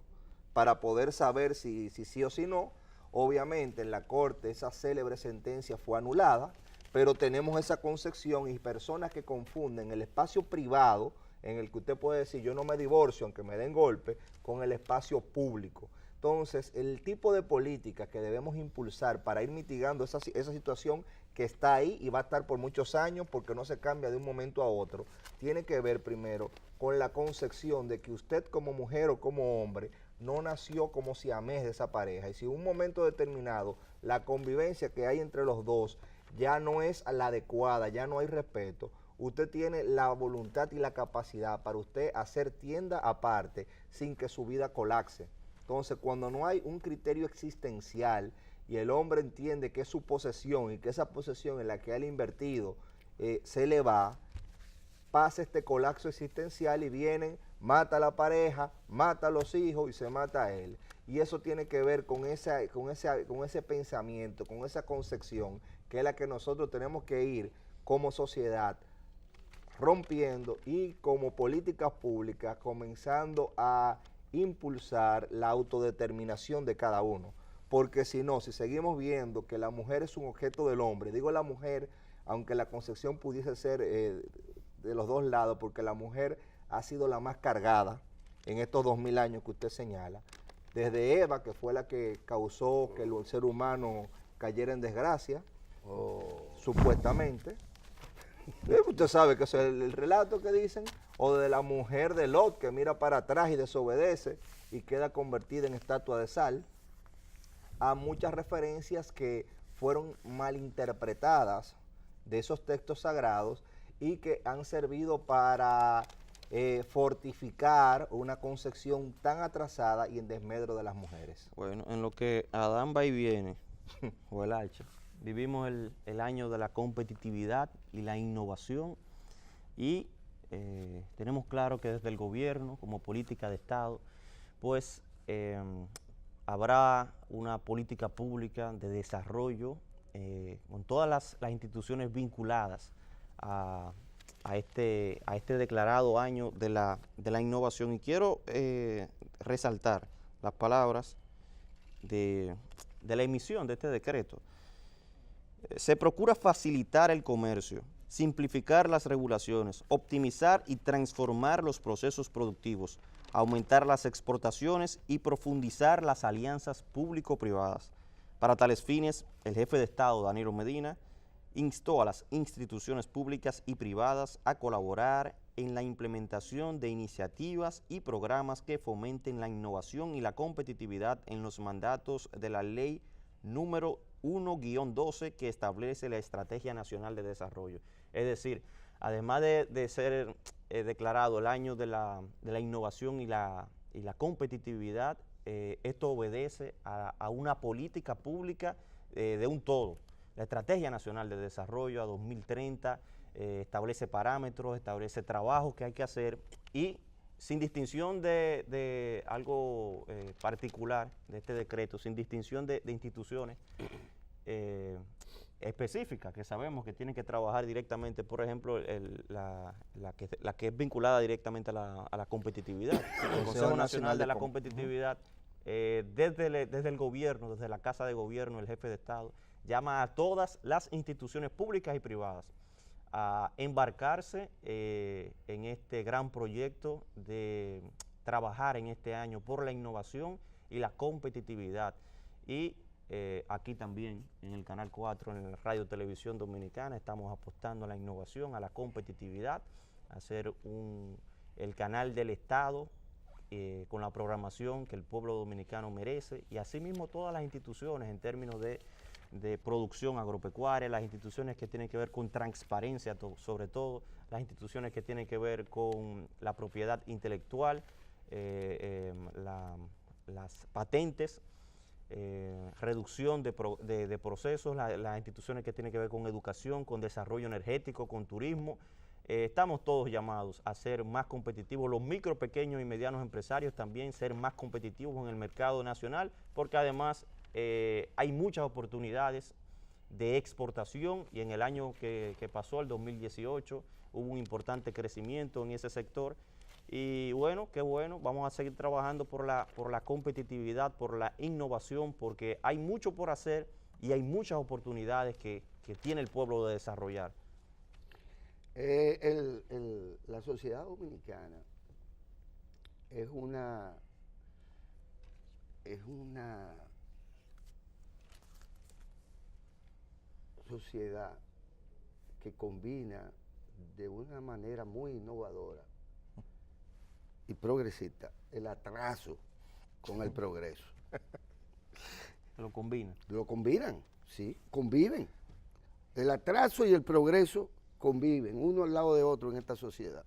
para poder saber si sí o si no. Obviamente en la corte esa célebre sentencia fue anulada, pero tenemos esa concepción y personas que confunden el espacio privado en el que usted puede decir yo no me divorcio aunque me den golpe con el espacio público. Entonces el tipo de política que debemos impulsar para ir mitigando esa situación que está ahí y va a estar por muchos años porque no se cambia de un momento a otro, tiene que ver primero con la concepción de que usted como mujer o como hombre no nació como siamés de esa pareja y si en un momento determinado la convivencia que hay entre los dos ya no es la adecuada, ya no hay respeto, usted tiene la voluntad y la capacidad para usted hacer tienda aparte sin que su vida colapse. Entonces, cuando no hay un criterio existencial y el hombre entiende que es su posesión y que esa posesión en la que él ha invertido se le va, pasa este colapso existencial y vienen, mata a la pareja, mata a los hijos y se mata a él. Y eso tiene que ver con ese pensamiento, con esa concepción, que es la que nosotros tenemos que ir como sociedad rompiendo y como políticas públicas comenzando a impulsar la autodeterminación de cada uno. Porque si no, si seguimos viendo que la mujer es un objeto del hombre, digo la mujer, aunque la concepción pudiese ser de los dos lados, porque la mujer ha sido la más cargada en estos 2000 años que usted señala, desde Eva, que fue la que causó que el ser humano cayera en desgracia, supuestamente. Usted sabe que es el relato que dicen, o de la mujer de Lot que mira para atrás y desobedece, y queda convertida en estatua de sal, a muchas referencias que fueron malinterpretadas de esos textos sagrados y que han servido para fortificar una concepción tan atrasada y en desmedro de las mujeres. Bueno, en lo que Adán va y viene, o el hacha, vivimos el año de la competitividad y la innovación y tenemos claro que desde el gobierno, como política de Estado, pues habrá una política pública de desarrollo con todas las instituciones vinculadas a este declarado año de la innovación. Y quiero resaltar las palabras de la emisión de este decreto. Se procura facilitar el comercio, simplificar las regulaciones, optimizar y transformar los procesos productivos, aumentar las exportaciones y profundizar las alianzas público-privadas. Para tales fines, el jefe de Estado, Danilo Medina, instó a las instituciones públicas y privadas a colaborar en la implementación de iniciativas y programas que fomenten la innovación y la competitividad en los mandatos de la Ley número 1-12 que establece la Estrategia Nacional de Desarrollo. Es decir, además de ser declarado el año de la innovación y la competitividad, esto obedece a una política pública de un todo. La Estrategia Nacional de Desarrollo a 2030 establece parámetros, establece trabajos que hay que hacer y sin distinción de algo particular de este decreto, sin distinción de instituciones específicas que sabemos que tienen que trabajar directamente, por ejemplo, la que es vinculada directamente a la competitividad. El Consejo Nacional de la Competitividad, desde el gobierno, desde la Casa de Gobierno, el jefe de Estado, llama a todas las instituciones públicas y privadas a embarcarse en este gran proyecto de trabajar en este año por la innovación y la competitividad. Y aquí también en el Canal 4, en la Radio Televisión Dominicana, estamos apostando a la innovación, a la competitividad, a hacer el canal del Estado con la programación que el pueblo dominicano merece, y asimismo todas las instituciones en términos de producción agropecuaria, las instituciones que tienen que ver con transparencia, sobre todo las instituciones que tienen que ver con la propiedad intelectual, las patentes, reducción de procesos, las instituciones que tienen que ver con educación, con desarrollo energético, con turismo. Estamos todos llamados a ser más competitivos, los micro, pequeños y medianos empresarios también ser más competitivos en el mercado nacional, porque además hay muchas oportunidades de exportación y en el año que pasó, el 2018, hubo un importante crecimiento en ese sector. Y bueno, qué bueno, vamos a seguir trabajando por la competitividad, por la innovación, porque hay mucho por hacer y hay muchas oportunidades que tiene el pueblo de desarrollar. La sociedad dominicana es una sociedad que combina de una manera muy innovadora y progresista el atraso con el progreso. Lo combinan. Lo combinan, sí, conviven. El atraso y el progreso conviven, uno al lado de otro en esta sociedad.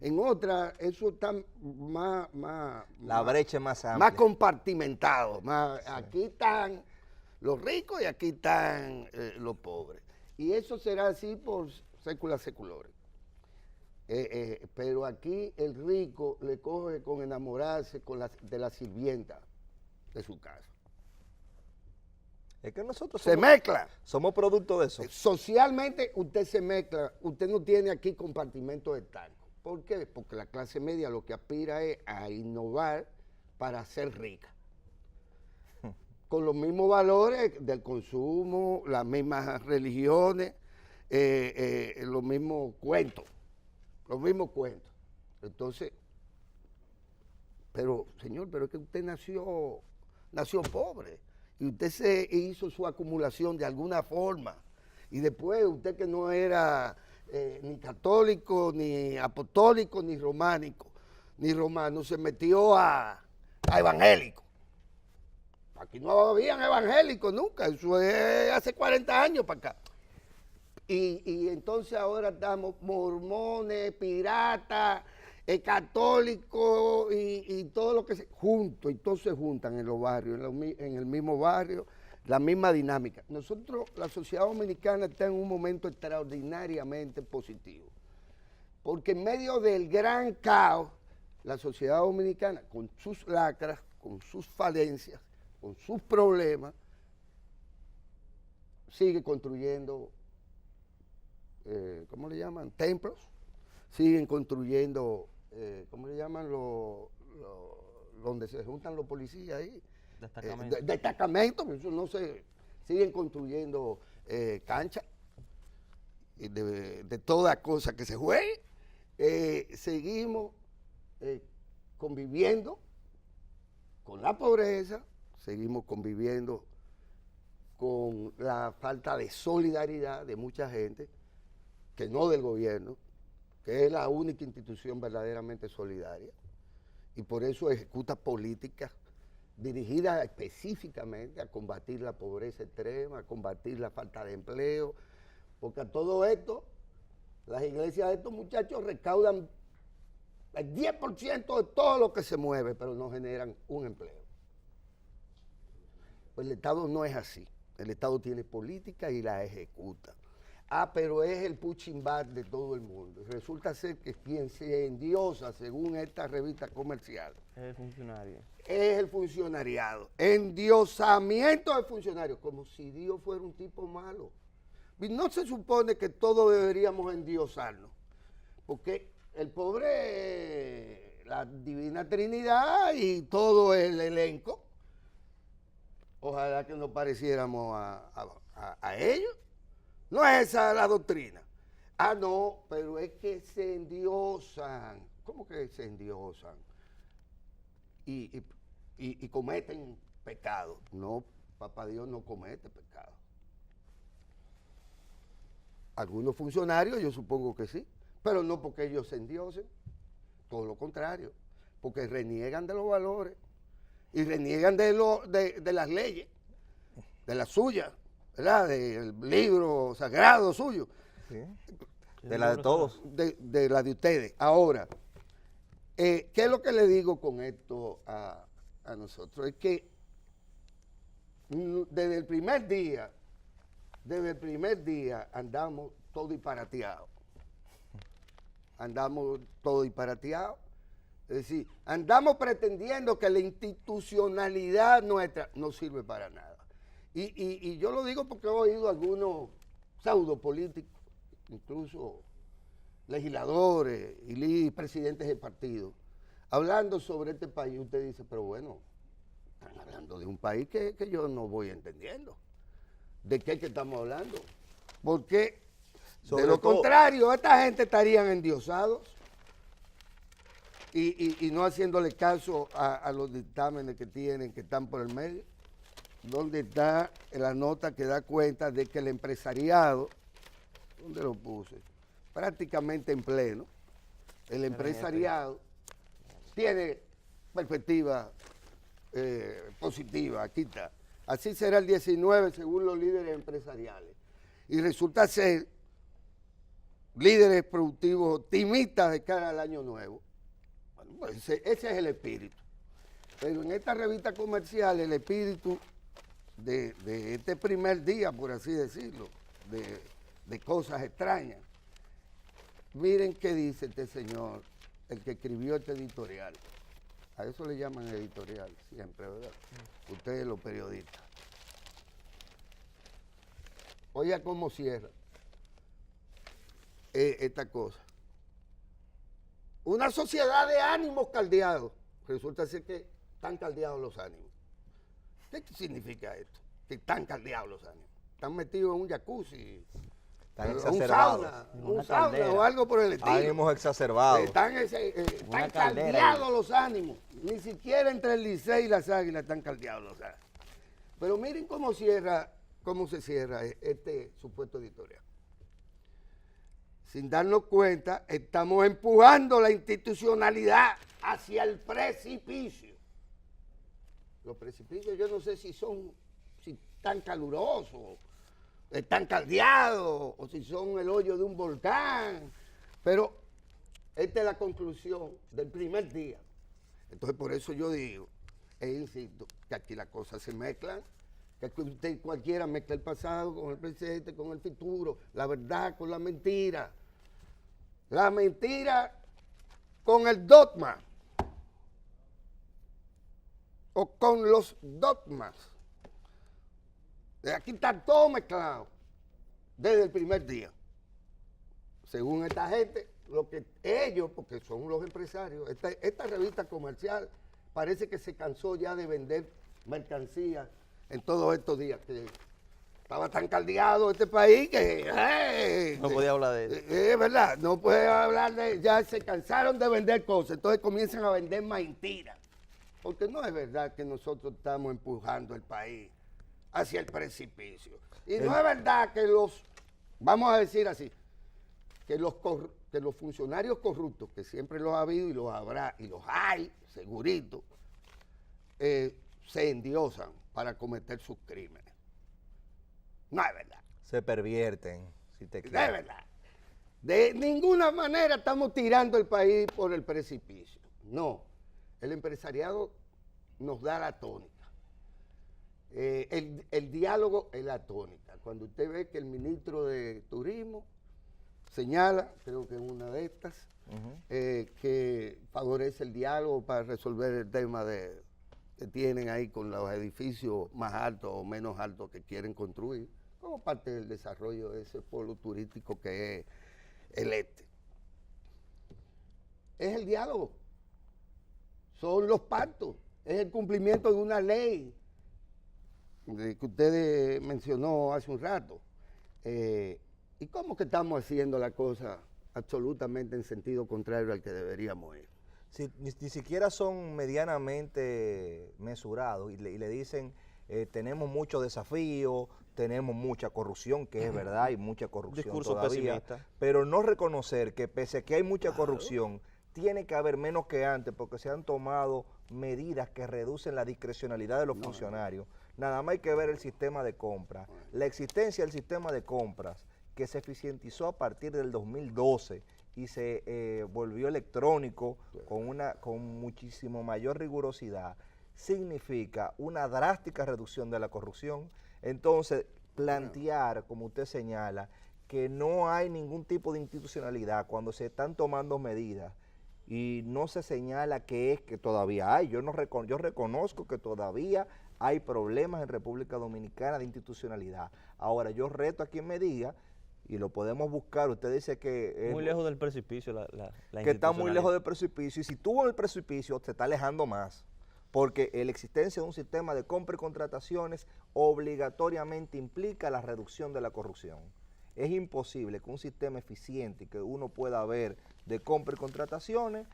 En otra, eso está la brecha es más amplia. Más compartimentado. Sí. Aquí están los ricos y aquí están los pobres. Y eso será así por séculas seculores. Pero aquí el rico le coge con enamorarse de la sirvienta de su casa. Es que nosotros se mezcla. Somos producto de eso. Socialmente usted se mezcla, usted no tiene aquí compartimento de tango. ¿Por qué? Porque la clase media lo que aspira es a innovar para ser rica. Con los mismos valores del consumo, las mismas religiones, los mismos cuentos. Los mismos cuentos. Entonces, pero señor, pero es que usted nació pobre. Y usted se hizo su acumulación de alguna forma. Y después usted que no era ni católico, ni apostólico, ni románico, ni romano, se metió a a evangélicos. Aquí no habían evangélicos nunca, eso es hace 40 años para acá. Y entonces ahora estamos mormones, piratas, católicos y todo lo que se... juntos, y todos se juntan en los barrios, en el mismo barrio, la misma dinámica. Nosotros, la sociedad dominicana está en un momento extraordinariamente positivo, porque en medio del gran caos, la sociedad dominicana, con sus lacras, con sus falencias, con sus problemas, sigue construyendo, ¿cómo le llaman? Templos, siguen construyendo, ¿cómo le llaman? Donde se juntan los policías ahí. Destacamentos, eso no se, siguen construyendo canchas de toda cosa que se juegue. Seguimos conviviendo con la pobreza, seguimos conviviendo con la falta de solidaridad de mucha gente, que no del gobierno, que es la única institución verdaderamente solidaria, y por eso ejecuta políticas dirigidas específicamente a combatir la pobreza extrema, a combatir la falta de empleo, porque a todo esto, las iglesias de estos muchachos recaudan el 10% de todo lo que se mueve, pero no generan un empleo. Pues el Estado no es así. El Estado tiene política y la ejecuta. Pero es el punching bag de todo el mundo. Resulta ser que quien se endiosa, según esta revista comercial, es el funcionario. Es el funcionariado. Endiosamiento del funcionario, como si Dios fuera un tipo malo. Y no se supone que todos deberíamos endiosarnos, porque el pobre, la Divina Trinidad y todo el elenco, ojalá que nos pareciéramos a ellos. No es esa la doctrina. No, pero es que se endiosan. ¿Cómo que se endiosan? Y cometen pecado. No, papá Dios no comete pecado. Algunos funcionarios yo supongo que sí, pero no porque ellos se endiosen, todo lo contrario, porque reniegan de los valores y reniegan de las leyes, de las suyas, ¿verdad? Del libro sagrado suyo. Sí. De la de todos. De la de ustedes. Ahora, ¿qué es lo que le digo con esto a nosotros? Es que desde el primer día andamos todo disparateados. Andamos todo disparateados. Es decir, andamos pretendiendo que la institucionalidad nuestra no sirve para nada. Y yo lo digo porque he oído algunos pseudopolíticos, incluso legisladores y presidentes de partidos, hablando sobre este país. Usted dice, pero bueno, están hablando de un país que yo no voy entendiendo. ¿De qué es que estamos hablando? Porque de lo contrario, esta gente estarían endiosados y no haciéndole caso a los dictámenes que tienen, que están por el medio, donde está la nota que da cuenta de que el empresariado, ¿dónde lo puse? Prácticamente en pleno, el empresariado tiene perspectiva positiva, aquí está. Así será el 19 según los líderes empresariales. Y resulta ser líderes productivos optimistas de cara al año nuevo. Bueno, pues ese es el espíritu. Pero en esta revista comercial el espíritu de este primer día, por así decirlo, de cosas extrañas. Miren qué dice este señor, el que escribió este editorial. A eso le llaman editorial siempre, ¿verdad? Ustedes los periodistas. Oiga cómo cierra esta cosa. Una sociedad de ánimos caldeados. Resulta ser que están caldeados los ánimos. ¿Qué significa esto? Que están caldeados los ánimos. Están metidos en un jacuzzi, un sauna o algo por el estilo. Ánimos exacerbados. Están caldeados los ánimos. Ni siquiera entre el Licey y las Águilas están caldeados los ánimos. Pero miren cómo se cierra este supuesto editorial. Sin darnos cuenta, estamos empujando la institucionalidad hacia el precipicio. Los precipicios yo no sé si están calurosos, están caldeados, o si son el hoyo de un volcán, pero esta es la conclusión del primer día. Entonces por eso yo digo, e insisto, que aquí las cosas se mezclan, que usted cualquiera mezcla el pasado con el presente, con el futuro, la verdad con la mentira con el dogma, o con los dogmas. Aquí está todo mezclado desde el primer día. Según esta gente, lo que ellos, porque son los empresarios, esta revista comercial parece que se cansó ya de vender mercancías en todos estos días, que estaba tan caldeado este país que No podía hablar de eso. es verdad, no puede hablar ya se cansaron de vender cosas, entonces comienzan a vender mentiras, porque no es verdad que nosotros estamos empujando el país hacia el precipicio, y no es verdad que vamos a decir así, que los funcionarios corruptos, que siempre los ha habido y los habrá, y los hay, segurito, se endiosan para cometer sus crímenes. No es verdad. Se pervierten, si te No es quieres. verdad. De ninguna manera estamos tirando el país por el precipicio. No. El empresariado nos da la tónica. El diálogo es la tónica. Cuando usted ve que el ministro de Turismo señala, creo que en una de estas, que favorece el diálogo para resolver el tema que tienen ahí con los edificios más altos o menos altos que quieren construir, como parte del desarrollo de ese polo turístico que es el este. Es el diálogo, son los pactos, es el cumplimiento de una ley que usted mencionó hace un rato. ¿Y cómo que estamos haciendo la cosa absolutamente en sentido contrario al que deberíamos ir? Si, ni siquiera son medianamente mesurados y le dicen tenemos muchos desafíos, tenemos mucha corrupción, que es verdad, hay mucha corrupción Discurso todavía, pesimista. pero no reconocer que pese a que hay mucha corrupción, tiene que haber menos que antes porque se han tomado medidas que reducen la discrecionalidad de los funcionarios. Nada más hay que ver el sistema de compras. La existencia del sistema de compras que se eficientizó a partir del 2012 y se volvió electrónico con muchísimo mayor rigurosidad, significa una drástica reducción de la corrupción. Entonces, plantear, como usted señala, que no hay ningún tipo de institucionalidad cuando se están tomando medidas y no se señala que es que todavía hay. Yo reconozco que todavía hay problemas en República Dominicana de institucionalidad. Ahora, yo reto a quien me diga, y lo podemos buscar, usted dice que... Muy lejos del precipicio que está muy lejos del precipicio, y si estuvo en el precipicio, se está alejando más. Porque la existencia de un sistema de compra y contrataciones obligatoriamente implica la reducción de la corrupción. Es imposible que un sistema eficiente que uno pueda ver de compra y contrataciones,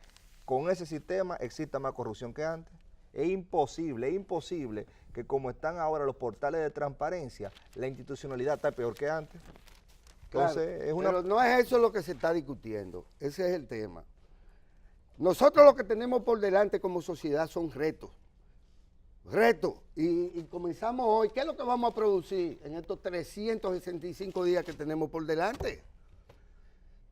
con ese sistema exista más corrupción que antes. Es imposible que como están ahora los portales de transparencia, la institucionalidad está peor que antes. Entonces, claro, pero no es eso lo que se está discutiendo, ese es el tema. Nosotros lo que tenemos por delante como sociedad son retos, y comenzamos hoy. ¿Qué es lo que vamos a producir en estos 365 días que tenemos por delante?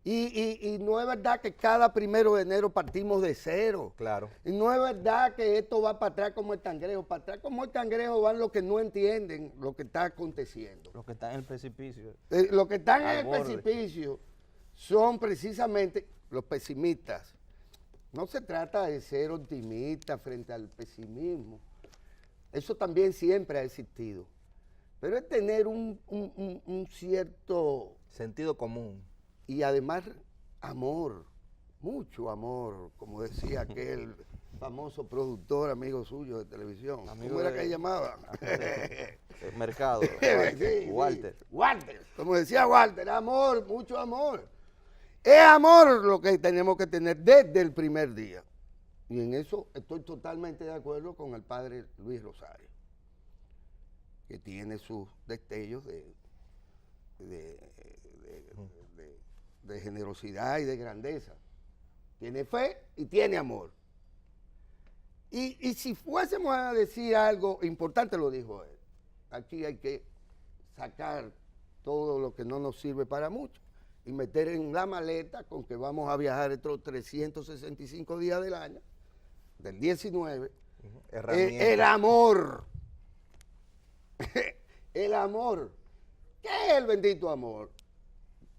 Y no es verdad que cada 1 de enero partimos de cero. Claro. Y no es verdad que esto va para atrás como el cangrejo. Para atrás como el cangrejo van los que no entienden lo que está aconteciendo. Los que están en el precipicio. Los que están en Al el borde. precipicio son precisamente los pesimistas. No se trata de ser optimista frente al pesimismo. Eso también siempre ha existido. Pero es tener un cierto... Sentido común. Y además, amor, mucho amor, como decía aquel famoso productor, amigo suyo de televisión. ¿Cómo era que él llamaba? Mercado. Sí, Walter. sí, Walter, como decía Walter, amor, mucho amor. Es amor lo que tenemos que tener desde el primer día. Y en eso estoy totalmente de acuerdo con el padre Luis Rosario, que tiene sus destellos de generosidad y de grandeza. Tiene fe y tiene amor. Y si fuésemos a decir algo importante, lo dijo él. Aquí hay que sacar todo lo que no nos sirve para mucho y meter en la maleta con que vamos a viajar estos 365 días del año, del 19, el amor. El amor. ¿Qué es el bendito amor?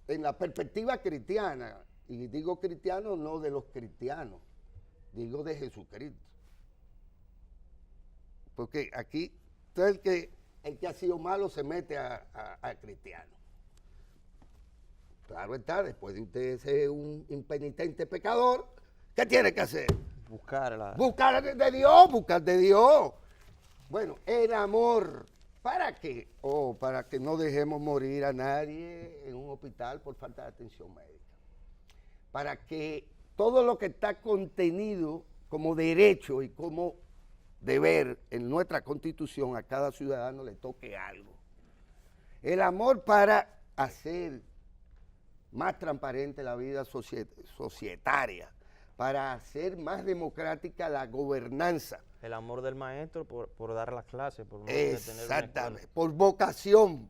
En la perspectiva cristiana, y digo cristiano no de los cristianos, digo de Jesucristo. Porque aquí todo el que ha sido malo se mete a cristiano. Claro está, después de usted ser un impenitente pecador, ¿qué tiene que hacer? Buscar de Dios. Bueno, el amor, ¿para qué? Para que no dejemos morir a nadie en un hospital por falta de atención médica. Para que todo lo que está contenido como derecho y como deber en nuestra Constitución a cada ciudadano le toque algo. El amor para hacer más transparente la vida societaria, para hacer más democrática la gobernanza. El amor del maestro por dar las clases, por no Exactamente, por vocación,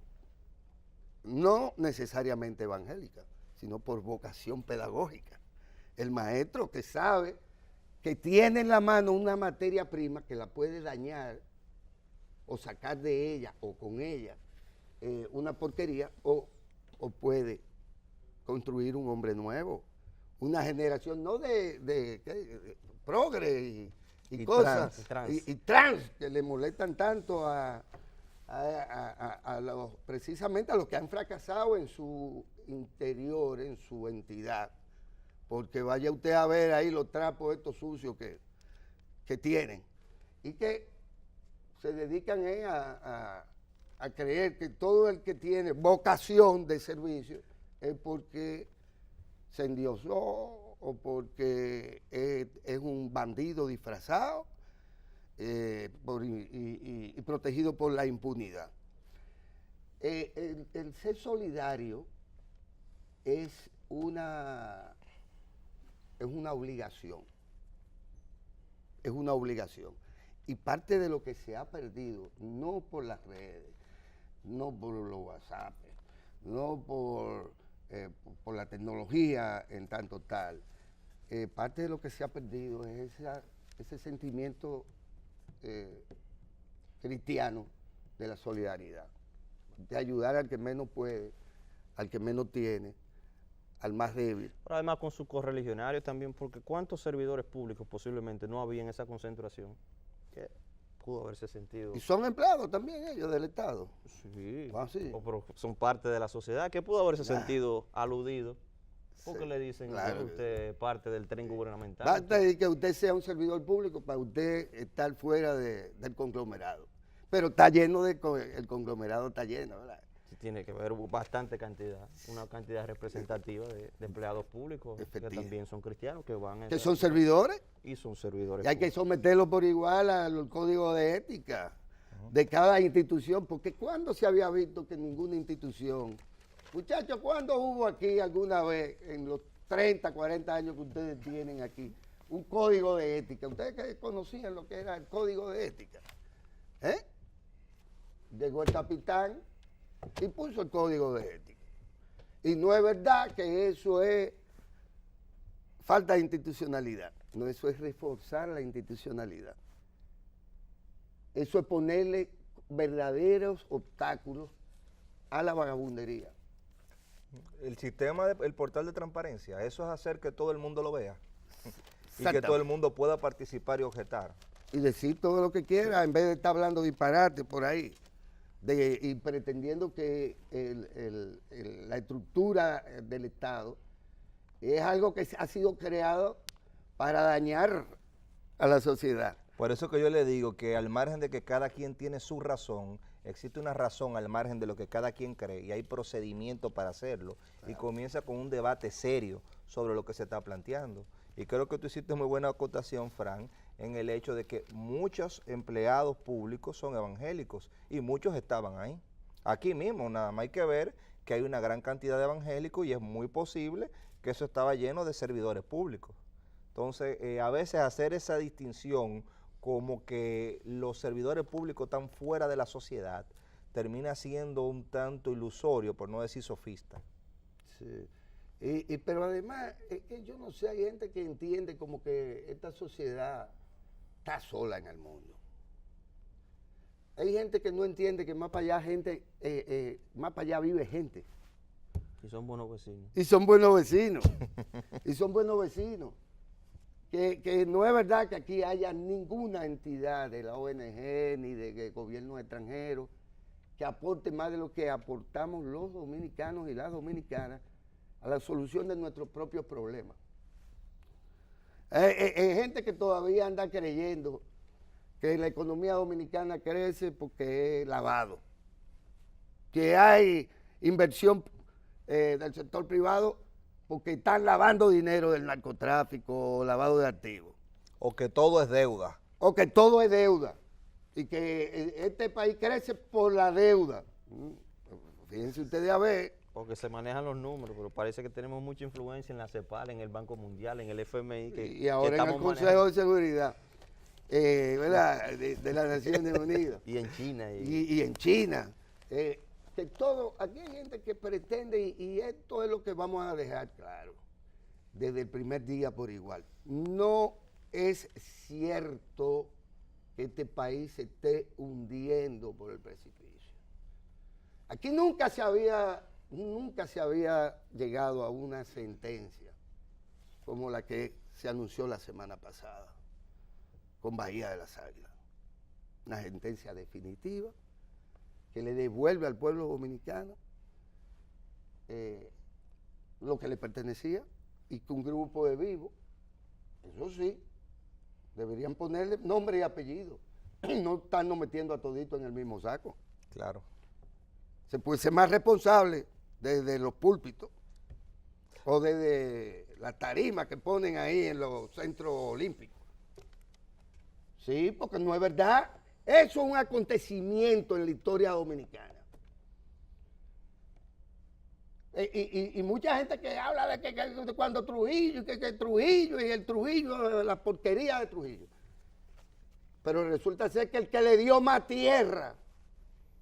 no necesariamente evangélica, sino por vocación pedagógica. El maestro que sabe que tiene en la mano una materia prima que la puede dañar o sacar de ella o con ella una porquería o puede construir un hombre nuevo, una generación no de progre y cosas trans que le molestan tanto precisamente a los que han fracasado en su interior, en su entidad. Porque vaya usted a ver ahí los trapos estos sucios que tienen y que se dedican a creer que todo el que tiene vocación de servicio es porque se endiosó o porque es un bandido disfrazado y protegido por la impunidad. El ser solidario es una obligación. Es una obligación. Y parte de lo que se ha perdido, no por las redes, no por los WhatsApp, no por la tecnología en tanto tal, parte de lo que se ha perdido es ese sentimiento cristiano de la solidaridad, de ayudar al que menos puede, al que menos tiene, al más débil. Pero además con sus correligionarios también, porque ¿cuántos servidores públicos posiblemente no había en esa concentración? Que pudo haberse sentido. Y son empleados también ellos del Estado. Sí, sí. Pero son parte de la sociedad, que pudo haberse sentido aludido. Porque le dicen claro, que usted es parte del tren gubernamental. Basta de que usted sea un servidor público para usted estar fuera del conglomerado. Pero está lleno el conglomerado está lleno, ¿verdad? Tiene que haber bastante cantidad, una cantidad representativa de empleados públicos que también son cristianos, que van que son servidores. Y son servidores y hay que someterlos por igual al código de ética de cada institución, porque ¿cuándo se había visto que ninguna institución, muchachos, cuándo hubo aquí alguna vez en los 30, 40 años que ustedes tienen aquí un código de ética? Ustedes que conocían lo que era el código de ética, llegó el capitán y puso el código de ética. Y no es verdad que eso es falta de institucionalidad. No, eso es reforzar la institucionalidad. Eso es ponerle verdaderos obstáculos a la vagabundería. El sistema, el portal de transparencia, eso es hacer que todo el mundo lo vea y que todo el mundo pueda participar y objetar. Y decir todo lo que quiera en vez de estar hablando disparate por ahí. Y pretendiendo que la estructura del Estado es algo que ha sido creado para dañar a la sociedad. Por eso que yo le digo que al margen de que cada quien tiene su razón, existe una razón al margen de lo que cada quien cree y hay procedimiento para hacerlo. Claro. Y comienza con un debate serio sobre lo que se está planteando. Y creo que tú hiciste muy buena acotación, Fran, en el hecho de que muchos empleados públicos son evangélicos y muchos estaban ahí. Aquí mismo, nada más hay que ver que hay una gran cantidad de evangélicos y es muy posible que eso estaba lleno de servidores públicos. Entonces, a veces hacer esa distinción como que los servidores públicos están fuera de la sociedad, termina siendo un tanto ilusorio, por no decir sofista. Sí. Pero además, es que yo no sé, hay gente que entiende como que esta sociedad está sola en el mundo. Hay gente que no entiende que más para allá más para allá vive gente. Y son buenos vecinos. Y son buenos vecinos. Y son buenos vecinos. Que no es verdad que aquí haya ninguna entidad de la ONG ni de gobierno extranjero que aporte más de lo que aportamos los dominicanos y las dominicanas a la solución de nuestros propios problemas. Hay gente que todavía anda creyendo que la economía dominicana crece porque es lavado, que hay inversión del sector privado porque están lavando dinero del narcotráfico, lavado de activos. O que todo es deuda. O que todo es deuda y que este país crece por la deuda. Fíjense ustedes a ver. Porque se manejan los números, pero parece que tenemos mucha influencia en la CEPAL, en el Banco Mundial, en el FMI. Y ahora en el Consejo de Seguridad, ¿verdad? De las Naciones Unidas. Y en China. Y en China. Que todo, aquí hay gente que pretende, y esto es lo que vamos a dejar claro, desde el primer día por igual. No es cierto que este país se esté hundiendo por el precipicio. Aquí nunca se había llegado a una sentencia como la que se anunció la semana pasada con Bahía de las Águilas. Una sentencia definitiva que le devuelve al pueblo dominicano lo que le pertenecía y que un grupo de vivos, eso sí, deberían ponerle nombre y apellido, no estarnos metiendo a todito en el mismo saco. Claro. Se puede ser más responsable desde los púlpitos o desde la tarima que ponen ahí en los centros olímpicos. Sí, porque no es verdad. Eso es un acontecimiento en la historia dominicana. Y mucha gente que habla de cuando Trujillo, que Trujillo y el Trujillo, la porquería de Trujillo. Pero resulta ser que el que le dio más tierra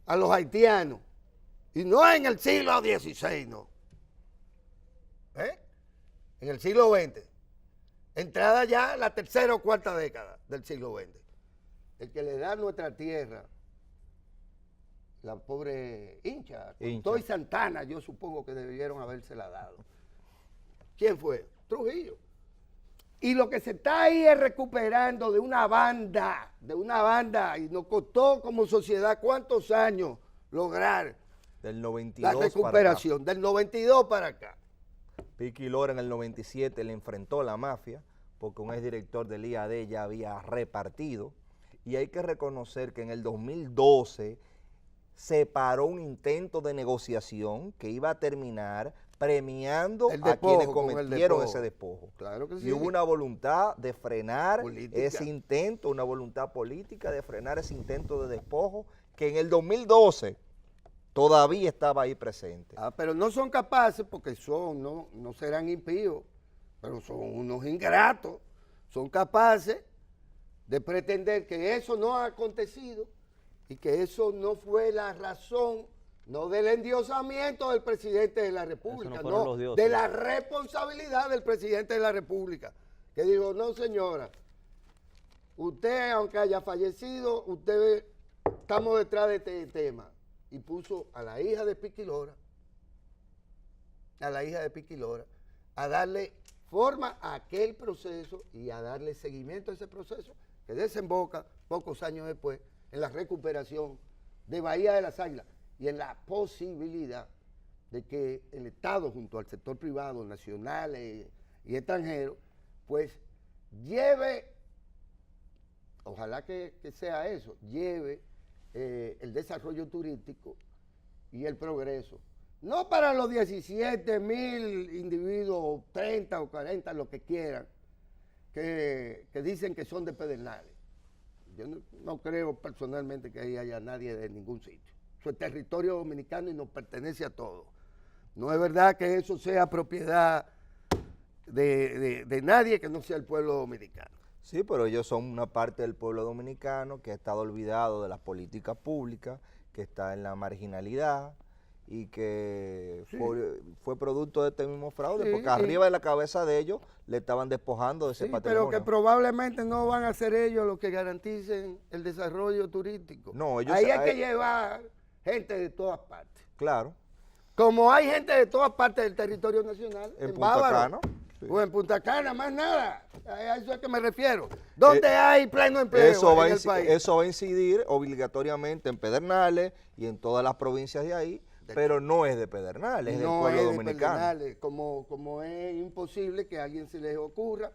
a los haitianos, y no en el siglo XVI, no. En el siglo XX. Entrada ya la tercera o cuarta década del siglo XX. El que le da nuestra tierra, la pobre hincha, Toy Santana, yo supongo que debieron habérsela dado. ¿Quién fue? Trujillo. Y lo que se está ahí es recuperando de una banda, y nos costó como sociedad cuántos años lograr Del 92 la recuperación, del 92 para acá. Piqui Lora en el 97 le enfrentó a la mafia porque un exdirector del IAD ya había repartido. Y hay que reconocer que en el 2012 se paró un intento de negociación que iba a terminar premiando a quienes cometieron ese despojo. Claro que sí. Y hubo una voluntad de frenar política. Ese intento, una voluntad política de frenar ese intento de despojo que en el 2012 todavía estaba ahí presente. Pero no son capaces porque no serán impíos, pero son unos ingratos. Son capaces de pretender que eso no ha acontecido y que eso no fue la razón, no del endiosamiento del presidente de la República, no de la responsabilidad del presidente de la República, que dijo, no señora, usted aunque haya fallecido, estamos detrás de este tema, y puso a la hija de Piqui Lora, a darle forma a aquel proceso y a darle seguimiento a ese proceso que desemboca pocos años después en la recuperación de Bahía de las Águilas y en la posibilidad de que el Estado junto al sector privado, nacional y extranjero, pues lleve, ojalá que sea eso, lleve el desarrollo turístico y el progreso. No para los 17,000 individuos, 30 o 40, lo que quieran, que dicen que son de Pedernales. Yo no creo personalmente que ahí haya nadie de ningún sitio. Eso es territorio dominicano y nos pertenece a todos. No es verdad que eso sea propiedad de nadie que no sea el pueblo dominicano. Sí, pero ellos son una parte del pueblo dominicano que ha estado olvidado de las políticas públicas, que está en la marginalidad y que Sí. fue producto de este mismo fraude, Sí, porque arriba de la cabeza de ellos le estaban despojando de ese Sí, patrimonio. pero que probablemente no van a ser ellos los que garanticen el desarrollo turístico. No, ellos Ahí hay que llevar gente de todas partes. Claro, Como hay gente de todas partes del territorio nacional, en en Punta Bávaro, Cana. Sí. o en Punta Cana, más nada. A eso es que me refiero. ¿Dónde hay pleno empleo Eso va, en el país? eso va a incidir obligatoriamente en Pedernales y en todas las provincias de ahí, pero no es de Pedernales, es del No pueblo es de dominicano. Pedernales, como es imposible que a alguien se les ocurra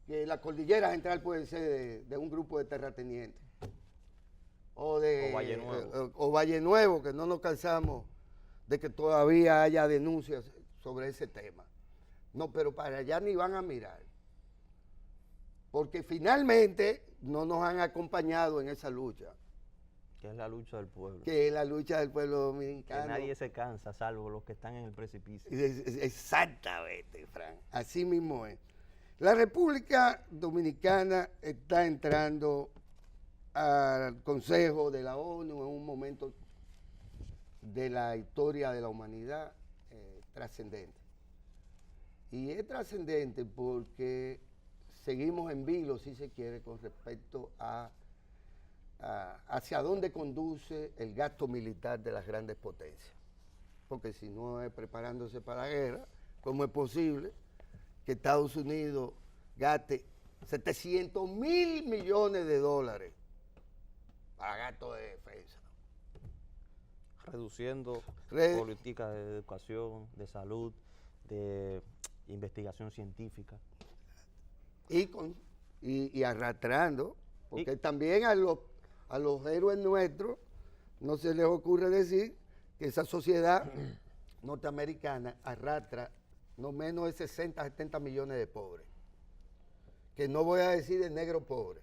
que la cordillera central puede ser de un grupo de terratenientes. O Valle Nuevo. O Valle Nuevo, que no nos cansamos de que todavía haya denuncias sobre ese tema. No, pero para allá ni van a mirar. Porque finalmente no nos han acompañado en esa lucha, Que es la lucha del pueblo. que es la lucha del pueblo Que dominicano. nadie se cansa, salvo los que están en el precipicio. Exactamente, Fran. Así mismo es. La República Dominicana está entrando al Consejo de la ONU en un momento de la historia de la humanidad trascendente. Y es trascendente porque seguimos en vilo, si se quiere, con respecto a hacia dónde conduce el gasto militar de las grandes potencias. Porque si no es preparándose para la guerra, ¿cómo es posible que Estados Unidos gaste 700.000 millones de dólares para gasto de defensa? Reduciendo políticas de educación, de salud, de investigación científica. Y arrastrando, porque también a los héroes nuestros no se les ocurre decir que esa sociedad norteamericana arrastra no menos de 60, 70 millones de pobres. Que no voy a decir de negro pobre,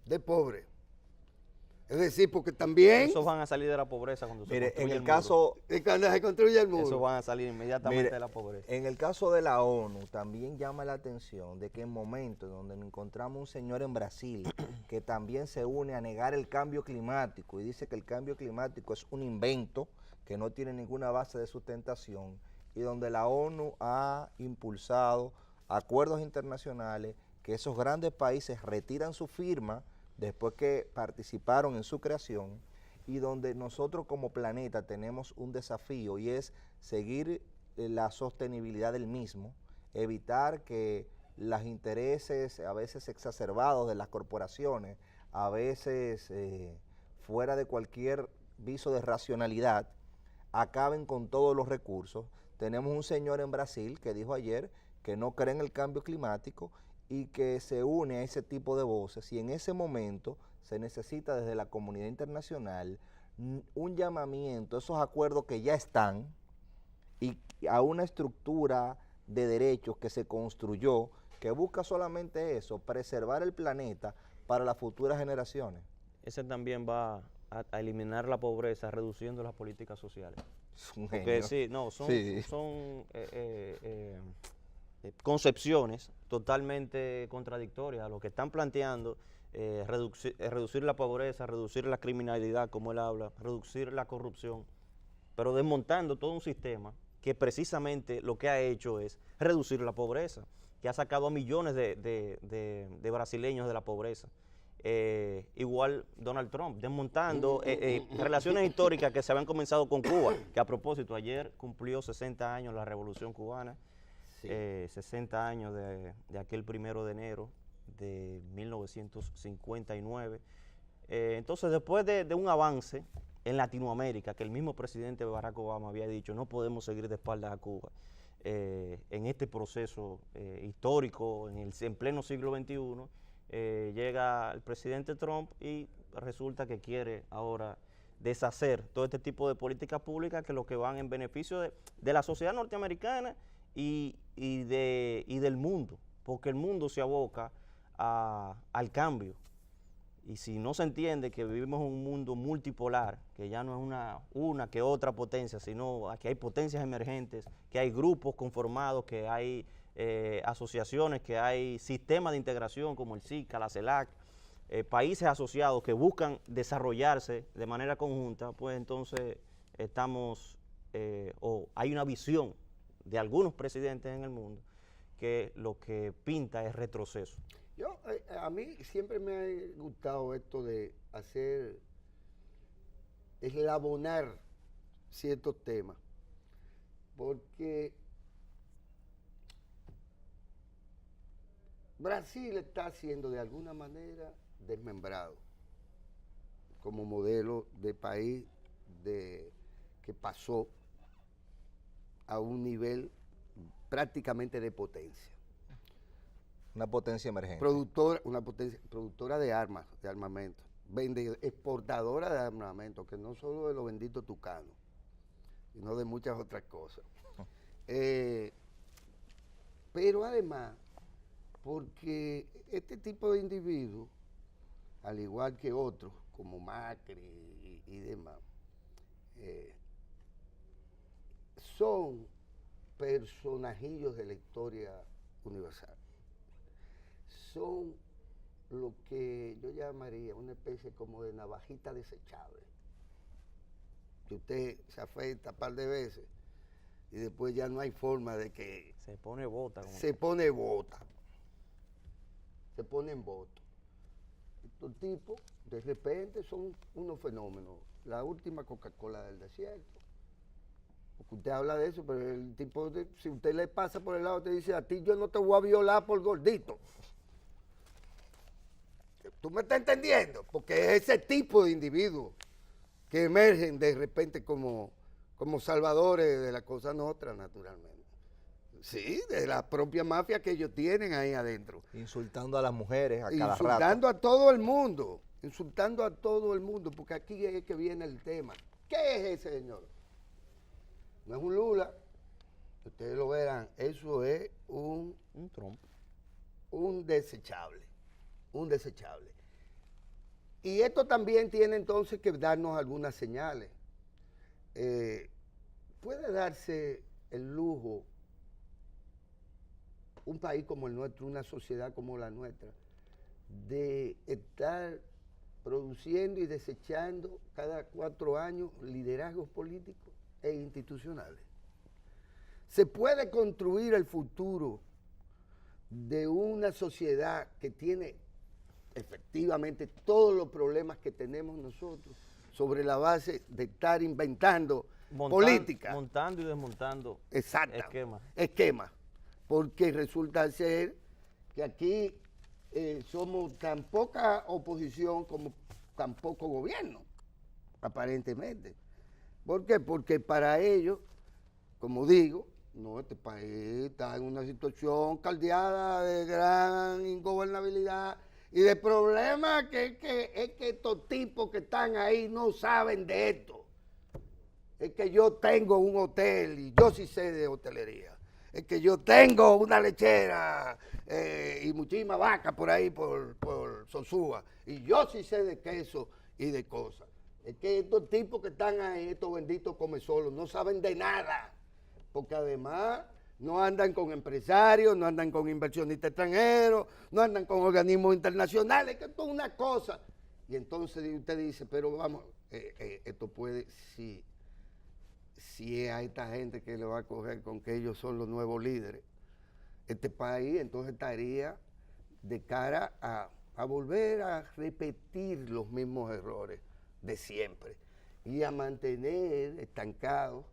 de pobre. Es decir, porque también... Esos van a salir de la pobreza cuando se Mire, en construya el muro. caso, Cuando se construye el muro. Esos van a salir inmediatamente mire, de la pobreza. en el caso de la ONU también llama la atención de que en momentos donde nos encontramos un señor en Brasil que también se une a negar el cambio climático y dice que el cambio climático es un invento que no tiene ninguna base de sustentación, y donde la ONU ha impulsado acuerdos internacionales que esos grandes países retiran su firma después que participaron en su creación, y donde nosotros como planeta tenemos un desafío, y es seguir la sostenibilidad del mismo, evitar que los intereses a veces exacerbados de las corporaciones, a veces fuera de cualquier viso de racionalidad, acaben con todos los recursos. Tenemos un señor en Brasil que dijo ayer que no cree en el cambio climático y que se une a ese tipo de voces, y en ese momento se necesita desde la comunidad internacional un llamamiento a esos acuerdos que ya están y a una estructura de derechos que se construyó que busca solamente eso, preservar el planeta para las futuras generaciones. Ese también va a eliminar la pobreza, reduciendo las políticas sociales. Es un Porque genio. sí, no, son, Sí. son concepciones totalmente contradictorias a lo que están planteando, reducir la pobreza, reducir la criminalidad, como él habla, reducir la corrupción, pero desmontando todo un sistema que precisamente lo que ha hecho es reducir la pobreza, que ha sacado a millones de brasileños de la pobreza. Igual Donald Trump, desmontando relaciones históricas que se habían comenzado con Cuba, que a propósito ayer cumplió 60 años la Revolución Cubana, Sí. 60 años de aquel 1 de enero de 1959. Entonces, después de un avance en Latinoamérica, que el mismo presidente Barack Obama había dicho, no podemos seguir de espaldas a Cuba, en este proceso histórico, en pleno siglo XXI, llega el presidente Trump y resulta que quiere ahora deshacer todo este tipo de políticas públicas que lo que van en beneficio de la sociedad norteamericana y del mundo, porque el mundo se aboca al cambio. Y si no se entiende que vivimos en un mundo multipolar, que ya no es una que otra potencia, sino que hay potencias emergentes, que hay grupos conformados, que hay asociaciones, que hay sistemas de integración como el SICA, la CELAC, países asociados que buscan desarrollarse de manera conjunta, pues entonces estamos, o hay una visión de algunos presidentes en el mundo que lo que pinta es retroceso. A mí siempre me ha gustado esto de hacer, eslabonar ciertos temas, porque Brasil está siendo de alguna manera desmembrado como modelo de país que pasó a un nivel prácticamente de potencia. Una potencia emergente. Una potencia productora de armas, de armamento, exportadora de armamento, que no solo de los benditos tucanos, sino de muchas otras cosas. Pero además, porque este tipo de individuos, al igual que otros, como Macri y demás, son personajillos de la historia universal. Son lo que yo llamaría una especie como de navajita desechable, que usted se afeita un par de veces y después ya no hay forma de que... Se pone bota. Se pone bota. Se ponen bota. Estos tipos, de repente, son unos fenómenos. La última Coca-Cola del desierto. Porque usted habla de eso, pero el tipo, si usted le pasa por el lado, te dice, a ti yo no te voy a violar por gordito. ¿Tú me estás entendiendo? Porque es ese tipo de individuos que emergen de repente como salvadores de la cosa nostra, naturalmente. Sí, de la propia mafia que ellos tienen ahí adentro. Insultando a las mujeres a cada rato. Insultando a todo el mundo. Insultando a todo el mundo, porque aquí es que viene el tema. ¿Qué es ese señor? No es un Lula, ustedes lo verán, eso es un Trump. Un desechable. Y esto también tiene entonces que darnos algunas señales. Puede darse el lujo un país como el nuestro, una sociedad como la nuestra, de estar produciendo y desechando cada 4 años liderazgos políticos e institucionales. Se puede construir el futuro de una sociedad que tiene efectivamente todos los problemas que tenemos nosotros sobre la base de estar inventando política. Montando y desmontando esquemas. Porque resulta ser que aquí somos tan poca oposición como tan poco gobierno, aparentemente. ¿Por qué? Porque para ellos, como digo, no, este país está en una situación caldeada de gran ingobernabilidad y de problemas es que estos tipos que están ahí no saben de esto. Es que yo tengo un hotel y yo sí sé de hotelería. Es que yo tengo una lechera y muchísimas vacas por ahí, por Sosúa. Y yo sí sé de queso y de cosas. Es que estos tipos que están ahí, estos benditos comesolos, no saben de nada. Porque además no andan con empresarios, no andan con inversionistas extranjeros, no andan con organismos internacionales, que esto es una cosa. Y entonces usted dice, pero vamos, esto puede, si es a esta gente que le va a coger con que ellos son los nuevos líderes, este país entonces estaría de cara a volver a repetir los mismos errores de siempre y a mantener estancados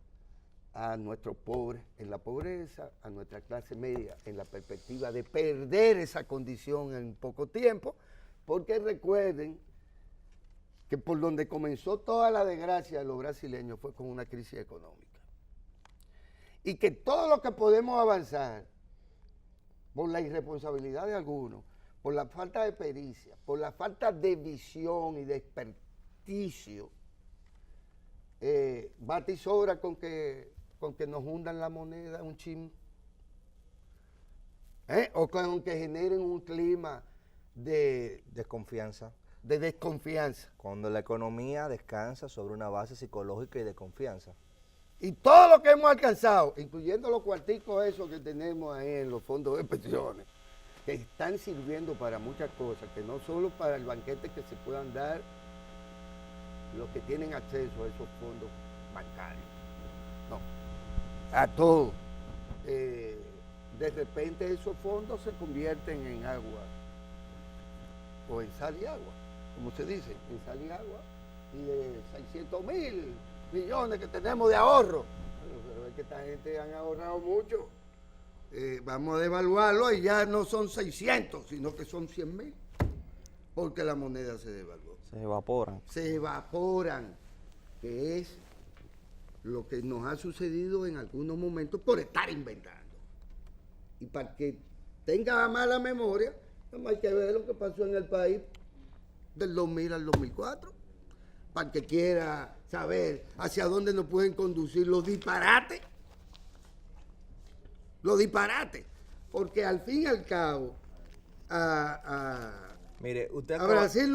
a nuestros pobres en la pobreza, a nuestra clase media en la perspectiva de perder esa condición en poco tiempo, porque recuerden que por donde comenzó toda la desgracia de los brasileños fue con una crisis económica. Y que todo lo que podemos avanzar por la irresponsabilidad de algunos, por la falta de pericia, por la falta de visión y de experticio, bate y sobra con que nos hundan la moneda un chin, o con que generen un clima de desconfianza. Desconfianza. Cuando la economía descansa sobre una base psicológica y de confianza. Y todo lo que hemos alcanzado, incluyendo los cuarticos esos que tenemos ahí en los fondos de pensiones, que están sirviendo para muchas cosas, que no solo para el banquete que se puedan dar los que tienen acceso a esos fondos bancarios, no, a todo. De repente esos fondos se convierten en agua, o en sal y agua, como se dice, en sal y agua, y de 600.000 millones que tenemos de ahorro. Bueno, pero es que esta gente han ahorrado mucho. Vamos a devaluarlo y ya no son 600, sino que son 100.000, porque la moneda se devaluó. Se evaporan. Se evaporan, que es lo que nos ha sucedido en algunos momentos por estar inventando. Y para que tenga mala memoria, nada más hay que ver lo que pasó en el país del 2000 al 2004, para que quiera saber hacia dónde nos pueden conducir los disparates. Los disparates, porque al fin y al cabo Mire, usted a Brasil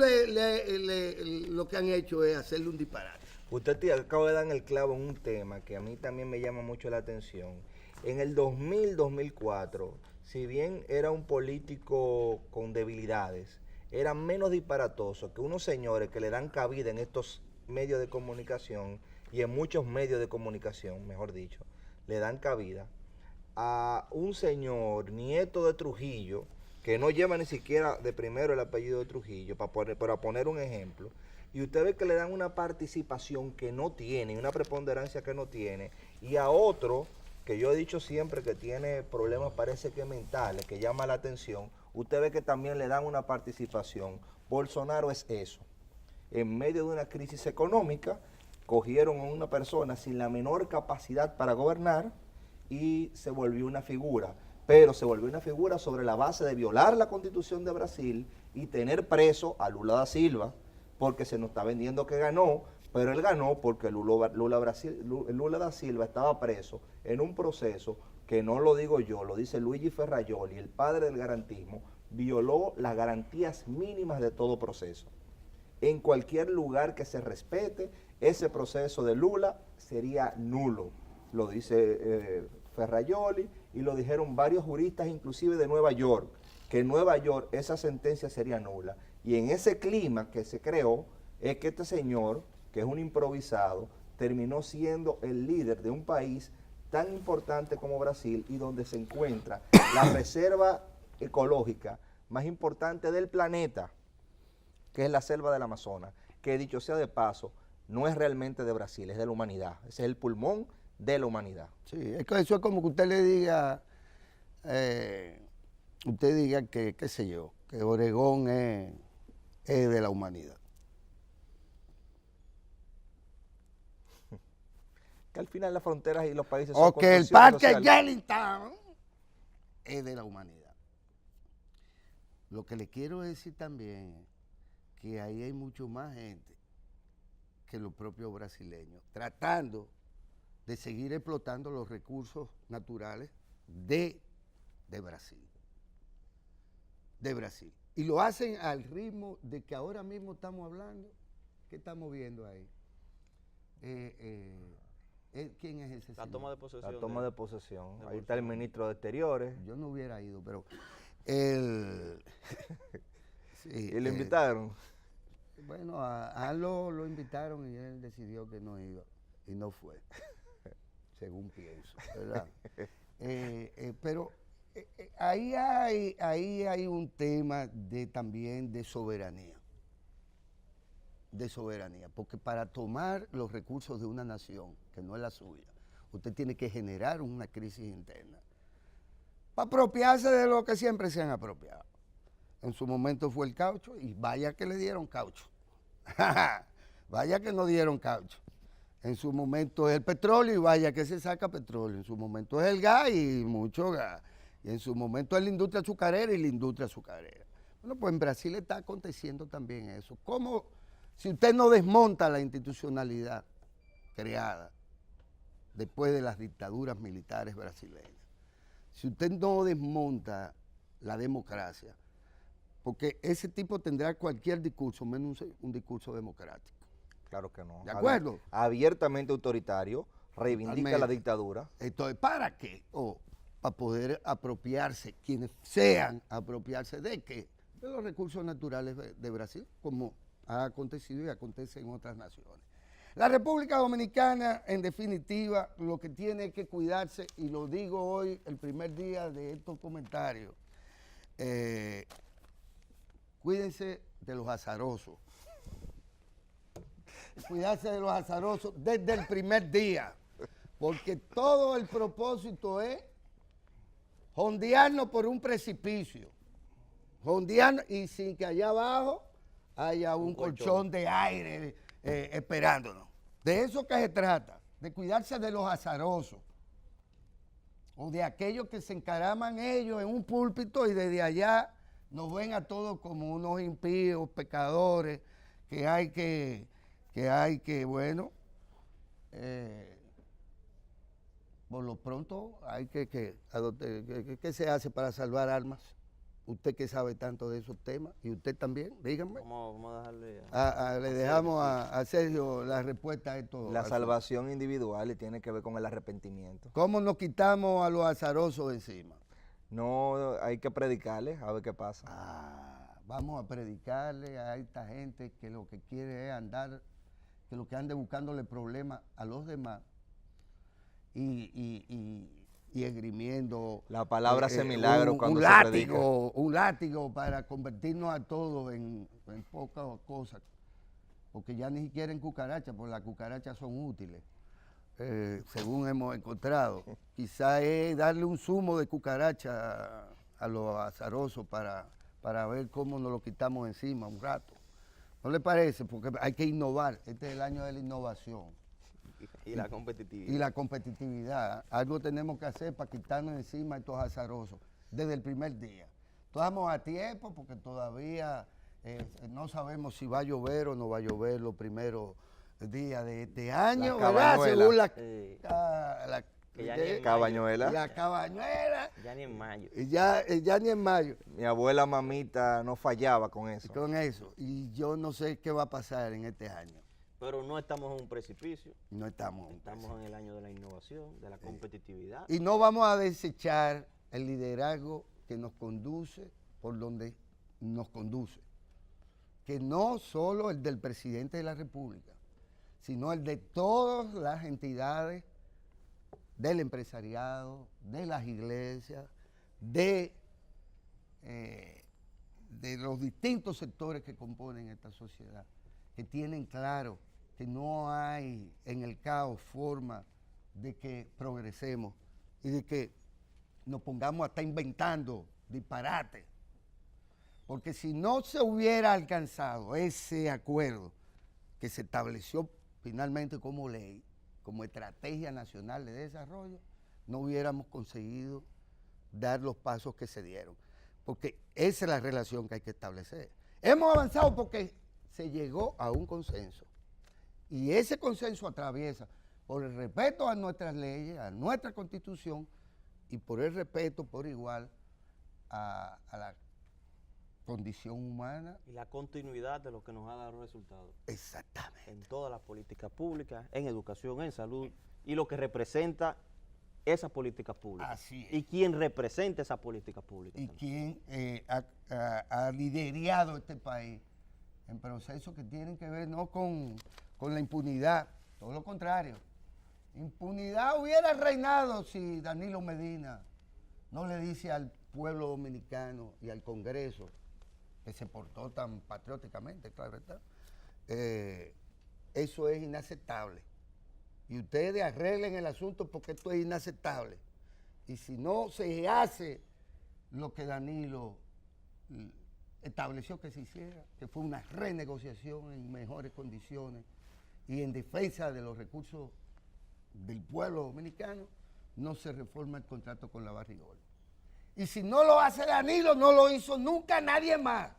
lo que han hecho es hacerle un disparate. Usted acaba de dar en el clavo en un tema que a mí también me llama mucho la atención. En el 2000-2004, si bien era un político con debilidades, era menos disparatoso que unos señores que le dan cabida en estos medios de comunicación y en muchos medios de comunicación, mejor dicho, le dan cabida a un señor nieto de Trujillo, que no lleva ni siquiera de primero el apellido de Trujillo, para poner un ejemplo, y usted ve que le dan una participación que no tiene, una preponderancia que no tiene, y a otro, que yo he dicho siempre que tiene problemas parece que mentales, que llama la atención, usted ve que también le dan una participación. Bolsonaro es eso. En medio de una crisis económica, cogieron a una persona sin la menor capacidad para gobernar, y se volvió una figura, pero se volvió una figura sobre la base de violar la Constitución de Brasil y tener preso a Lula da Silva, porque se nos está vendiendo que ganó, pero él ganó porque Lula da Silva estaba preso en un proceso que no lo digo yo, lo dice Luigi Ferrajoli, el padre del garantismo, violó las garantías mínimas de todo proceso. En cualquier lugar que se respete, ese proceso de Lula sería nulo. Lo dice Ferrajoli y lo dijeron varios juristas, inclusive de Nueva York, que en Nueva York esa sentencia sería nula. Y en ese clima que se creó, es que este señor, que es un improvisado, terminó siendo el líder de un país tan importante como Brasil y donde se encuentra la reserva ecológica más importante del planeta, que es la selva del Amazonas, que dicho sea de paso, no es realmente de Brasil, es de la humanidad. Ese es el pulmón de la humanidad. Sí, es que eso es como que usted le diga, que, qué sé yo, que Oregón es de la humanidad. Que al final las fronteras y los países O son que el construcciones parque sociales. Yellowstone es de la humanidad. Lo que le quiero decir también es que ahí hay mucho más gente que los propios brasileños, tratando de seguir explotando los recursos naturales de Brasil. De Brasil. Y lo hacen al ritmo de que ahora mismo estamos hablando. ¿Qué estamos viendo ahí? ¿Quién es ese La señor? toma de posesión. La toma de posesión. Ahí está el ministro de Exteriores. Yo no hubiera ido, pero sí, Y lo invitaron. Bueno, a él lo invitaron y él decidió que no iba y no fue, según pienso, ¿verdad? Pero ahí hay un tema también de soberanía, porque para tomar los recursos de una nación, que no es la suya, usted tiene que generar una crisis interna para apropiarse de lo que siempre se han apropiado. En su momento fue el caucho y vaya que le dieron caucho. Vaya que no dieron caucho. En su momento es el petróleo y vaya que se saca petróleo. En su momento es el gas y mucho gas. Y en su momento es la industria azucarera y la industria azucarera. Bueno, pues en Brasil está aconteciendo también eso. ¿Cómo, si usted no desmonta la institucionalidad creada después de las dictaduras militares brasileñas, si usted no desmonta la democracia, porque ese tipo tendrá cualquier discurso, menos un discurso democrático. Claro que no. ¿De acuerdo? Abiertamente autoritario, Reivindica la dictadura. Entonces, ¿para qué? Para poder apropiarse, quienes sean, apropiarse de qué? De los recursos naturales de Brasil, como ha acontecido y acontece en otras naciones. La República Dominicana, en definitiva, lo que tiene que cuidarse, y lo digo hoy, el primer día de estos comentarios, cuídense de los azarosos. Cuidarse de los azarosos desde el primer día, porque todo el propósito es jondearnos por un precipicio, jondearnos y sin que allá abajo haya un colchón de aire esperándonos. De eso que se trata, de cuidarse de los azarosos o de aquellos que se encaraman ellos en un púlpito y desde allá nos ven a todos como unos impíos, pecadores, que hay que bueno, por lo pronto hay ¿qué se hace para salvar almas? Usted que sabe tanto de esos temas, y usted también, díganme. Vamos a dejarle le dejamos a Sergio la respuesta a esto. La salvación individual y tiene que ver con el arrepentimiento. ¿Cómo nos quitamos a los azarosos de encima? No, hay que predicarles a ver qué pasa. Vamos a predicarle a esta gente que lo que quiere es andar, que lo que ande buscándole problemas a los demás y esgrimiendo la palabra hace milagro cuando se predica. Un látigo para convertirnos a todos en pocas cosas, porque ya ni siquiera en cucarachas, porque las cucarachas son útiles, según hemos encontrado. Quizá es darle un zumo de cucaracha a los azarosos para ver cómo nos lo quitamos encima un rato. ¿No le parece? Porque hay que innovar. Este es el año de la innovación. Y la competitividad. Y la competitividad. Algo tenemos que hacer para quitarnos encima a estos azarosos desde el primer día. Estamos a tiempo porque todavía no sabemos si va a llover o no va a llover los primeros días de este año, ¿verdad? Según la Cabañuela. La cabañuela. Ya ni en mayo. Ya ni en mayo. Mi abuela mamita no fallaba con eso. Con eso. Y yo no sé qué va a pasar en este año. Pero no estamos en un precipicio. No estamos. Estamos en el año de la innovación, de la competitividad. Y no vamos a desechar el liderazgo que nos conduce por donde nos conduce. Que no solo el del presidente de la República, sino el de todas las entidades del empresariado, de las iglesias, de los distintos sectores que componen esta sociedad, que tienen claro que no hay en el caos forma de que progresemos y de que nos pongamos a estar inventando disparates. Porque si no se hubiera alcanzado ese acuerdo que se estableció finalmente como ley, como estrategia nacional de desarrollo, no hubiéramos conseguido dar los pasos que se dieron. Porque esa es la relación que hay que establecer. Hemos avanzado porque se llegó a un consenso. Y ese consenso atraviesa por el respeto a nuestras leyes, a nuestra Constitución, y por el respeto por igual a la condición humana. Y la continuidad de lo que nos ha dado resultados. Exactamente. En todas las políticas públicas, en educación, en salud, y lo que representa esas políticas públicas. Así es. Y quién representa esas políticas públicas. Y también. quién ha liderado este país en procesos que tienen que ver no con la impunidad, todo lo contrario. Impunidad hubiera reinado si Danilo Medina no le dice al pueblo dominicano y al Congreso, que se portó tan patrióticamente, claro está, eso es inaceptable. Y ustedes arreglen el asunto porque esto es inaceptable. Y si no se hace lo que Danilo estableció que se hiciera, que fue una renegociación en mejores condiciones y en defensa de los recursos del pueblo dominicano, no se reforma el contrato con la Barrigol. Y si no lo hace Danilo, no lo hizo nunca nadie más.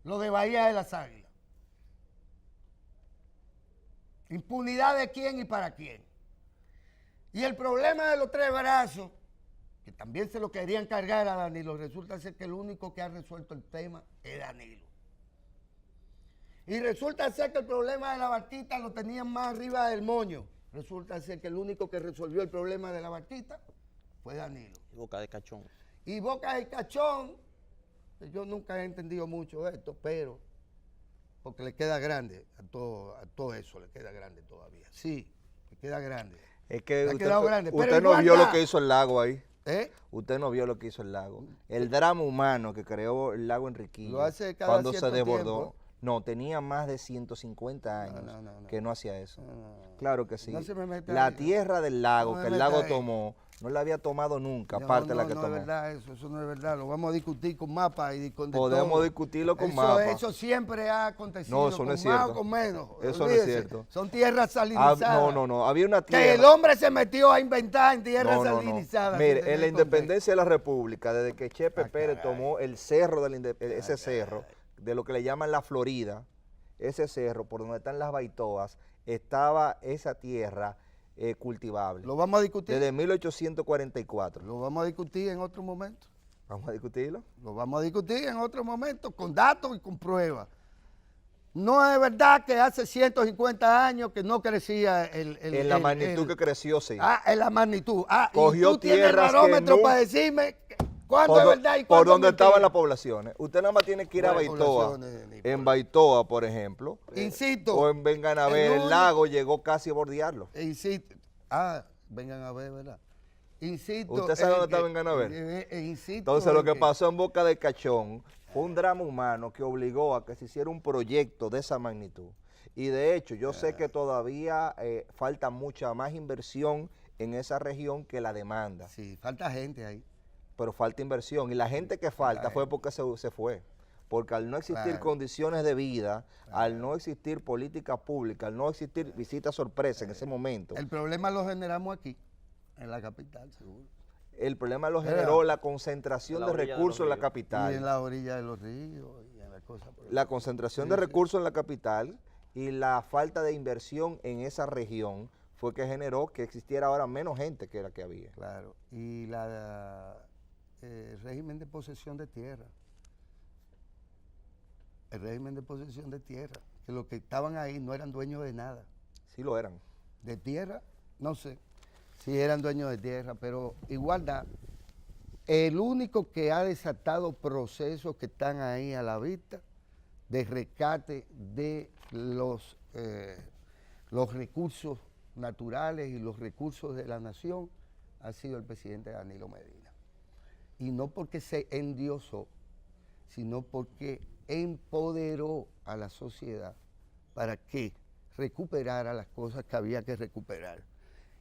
Lo de Bahía de las Águilas. ¿Impunidad de quién y para quién? Y el problema de los tres brazos, que también se lo querían cargar a Danilo, resulta ser que el único que ha resuelto el tema es Danilo. Y resulta ser que el problema de la barquita lo tenían más arriba del moño Resulta ser que el único que resolvió el problema de la barquita fue Danilo. Boca de Cachón. Y Boca de Cachón, yo nunca he entendido mucho de esto, pero porque le queda grande, a todo eso le queda grande todavía. Sí, le queda grande. Es que Le ha quedado grande, pero usted no igual vio da. lo que hizo el lago ahí. ¿Eh? Usted no vio lo que hizo el lago. El drama humano que creó el lago Enriquillo Lo hace cada cuando se cierto desbordó. tiempo. No, tenía más de 150 años no. que no hacía eso. No. Claro que sí. No se me meta La ahí. tierra del lago, No me que el meta lago ahí. tomó, no la había tomado nunca, No, aparte de la que no tomó. es verdad eso no es verdad. Lo vamos a discutir con mapa y con de Podemos todo. discutirlo con Eso- mapa. Eso siempre ha acontecido. No, eso no con es más cierto. o con menos. Eso no es Olvídese. cierto. Son tierras salinizadas. No. Había una Que el tierra. hombre se metió a inventar en tierras No. salinizadas. Mire, sin en la tener independencia de la República, desde que Chepe Pérez caray. tomó el cerro, ese cerro, de lo que le llaman la Florida, ese cerro por donde están las baitoas, estaba esa tierra cultivable. Lo vamos a discutir. Desde 1844. Lo vamos a discutir en otro momento. ¿Vamos a discutirlo? Lo vamos a discutir en otro momento con datos y con pruebas. No es verdad que hace 150 años que no crecía En la magnitud que creció, sí. en la magnitud. Cogió y tú tienes el tierras que barómetro no- para decirme cuándo es verdad y por cuándo donde es mentira. estaban las poblaciones. Usted nada más tiene que ir a ¿Cuáles Baitoa. poblaciones, ni En Baitoa, por ejemplo. Insisto, O en Vengan a el ver, el único- lago llegó casi a bordearlo. Insisto. Vengan a ver, ¿verdad? Insisto. ¿Usted sabe en dónde está que- Vengan a ver? Insisto. Entonces lo en que pasó en Boca de Cachón fue un drama humano que obligó a que se hiciera un proyecto de esa magnitud. Y de hecho, yo sé que todavía falta mucha más inversión en esa región que la demanda, Sí, falta gente ahí. pero falta inversión. Y la gente que falta fue porque se fue. Porque al no existir Claro. condiciones de vida, al no existir política pública, al no existir visita sorpresa en ese momento, El problema lo generamos aquí, en la capital, seguro. el problema lo ¿Verdad? generó la concentración En la de orilla de recursos en los la ríos. capital. Y en la orilla de los ríos y en la cosa. por el La estilo. concentración Sí, de sí. recursos en la capital y la falta de inversión en esa región fue que generó que existiera ahora menos gente que la que había. Claro. Y el régimen de posesión de tierra. El régimen de posesión de tierra. Que los que estaban ahí no eran dueños de nada. Sí lo eran. De tierra, no sé si eran dueños de tierra, pero igualdad. El único que ha desatado procesos que están ahí a la vista de rescate de los recursos naturales y los recursos de la nación ha sido el presidente Danilo Medina. Y no porque se endiosó, sino porque empoderó a la sociedad para que recuperara las cosas que había que recuperar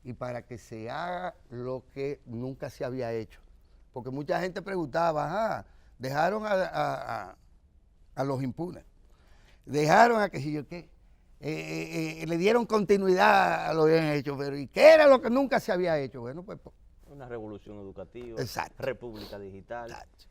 y para que se haga lo que nunca se había hecho. Porque mucha gente preguntaba, dejaron a los impunes, dejaron a que si yo qué, le dieron continuidad a lo que habían hecho, pero ¿y qué era lo que nunca se había hecho? Bueno, pues Una revolución educativa. Exacto. República digital. Exacto.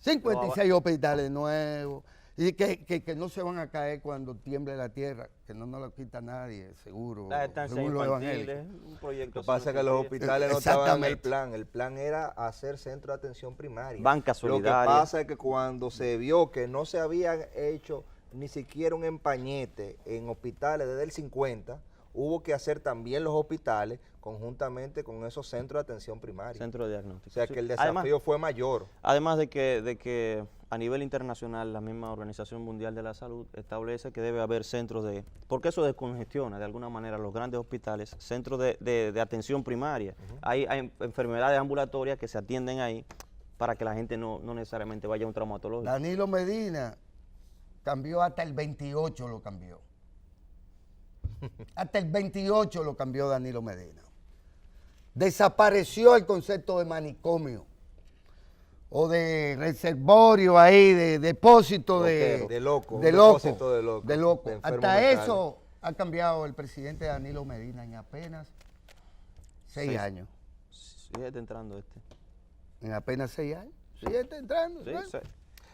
56 hospitales nuevos, y que no se van a caer cuando tiemble la tierra, que no nos lo quita nadie, seguro. Las estancias según los infantiles, evangélicos. un proyecto. Lo que pasa es que los hospitales no estaban en el plan. El plan era hacer centro de atención primaria. Banca solidaria. Lo que pasa es que cuando se vio que no se había hecho ni siquiera un empañete en hospitales desde el 50, hubo que hacer también los hospitales conjuntamente con esos centros de atención primaria. Centro de diagnóstico. O sea Sí. que el desafío fue mayor. Además de que a nivel internacional la misma Organización Mundial de la Salud establece que debe haber centros de, porque eso descongestiona de alguna manera los grandes hospitales, centros de atención primaria. Hay enfermedades ambulatorias que se atienden ahí para que la gente no necesariamente vaya a un traumatológico. Danilo Medina cambió hasta el 28, lo cambió. Hasta el 28 lo cambió Danilo Medina. Desapareció el concepto de manicomio o de reservorio ahí, de depósito Loquero, de loco, de un loco, depósito de loco, de loco. de enfermo Hasta mental. eso ha cambiado el presidente Danilo Medina en apenas 6 años. Sigue entrando este. En apenas 6 años. Sí, está entrando. Sí, ¿sabes? sí.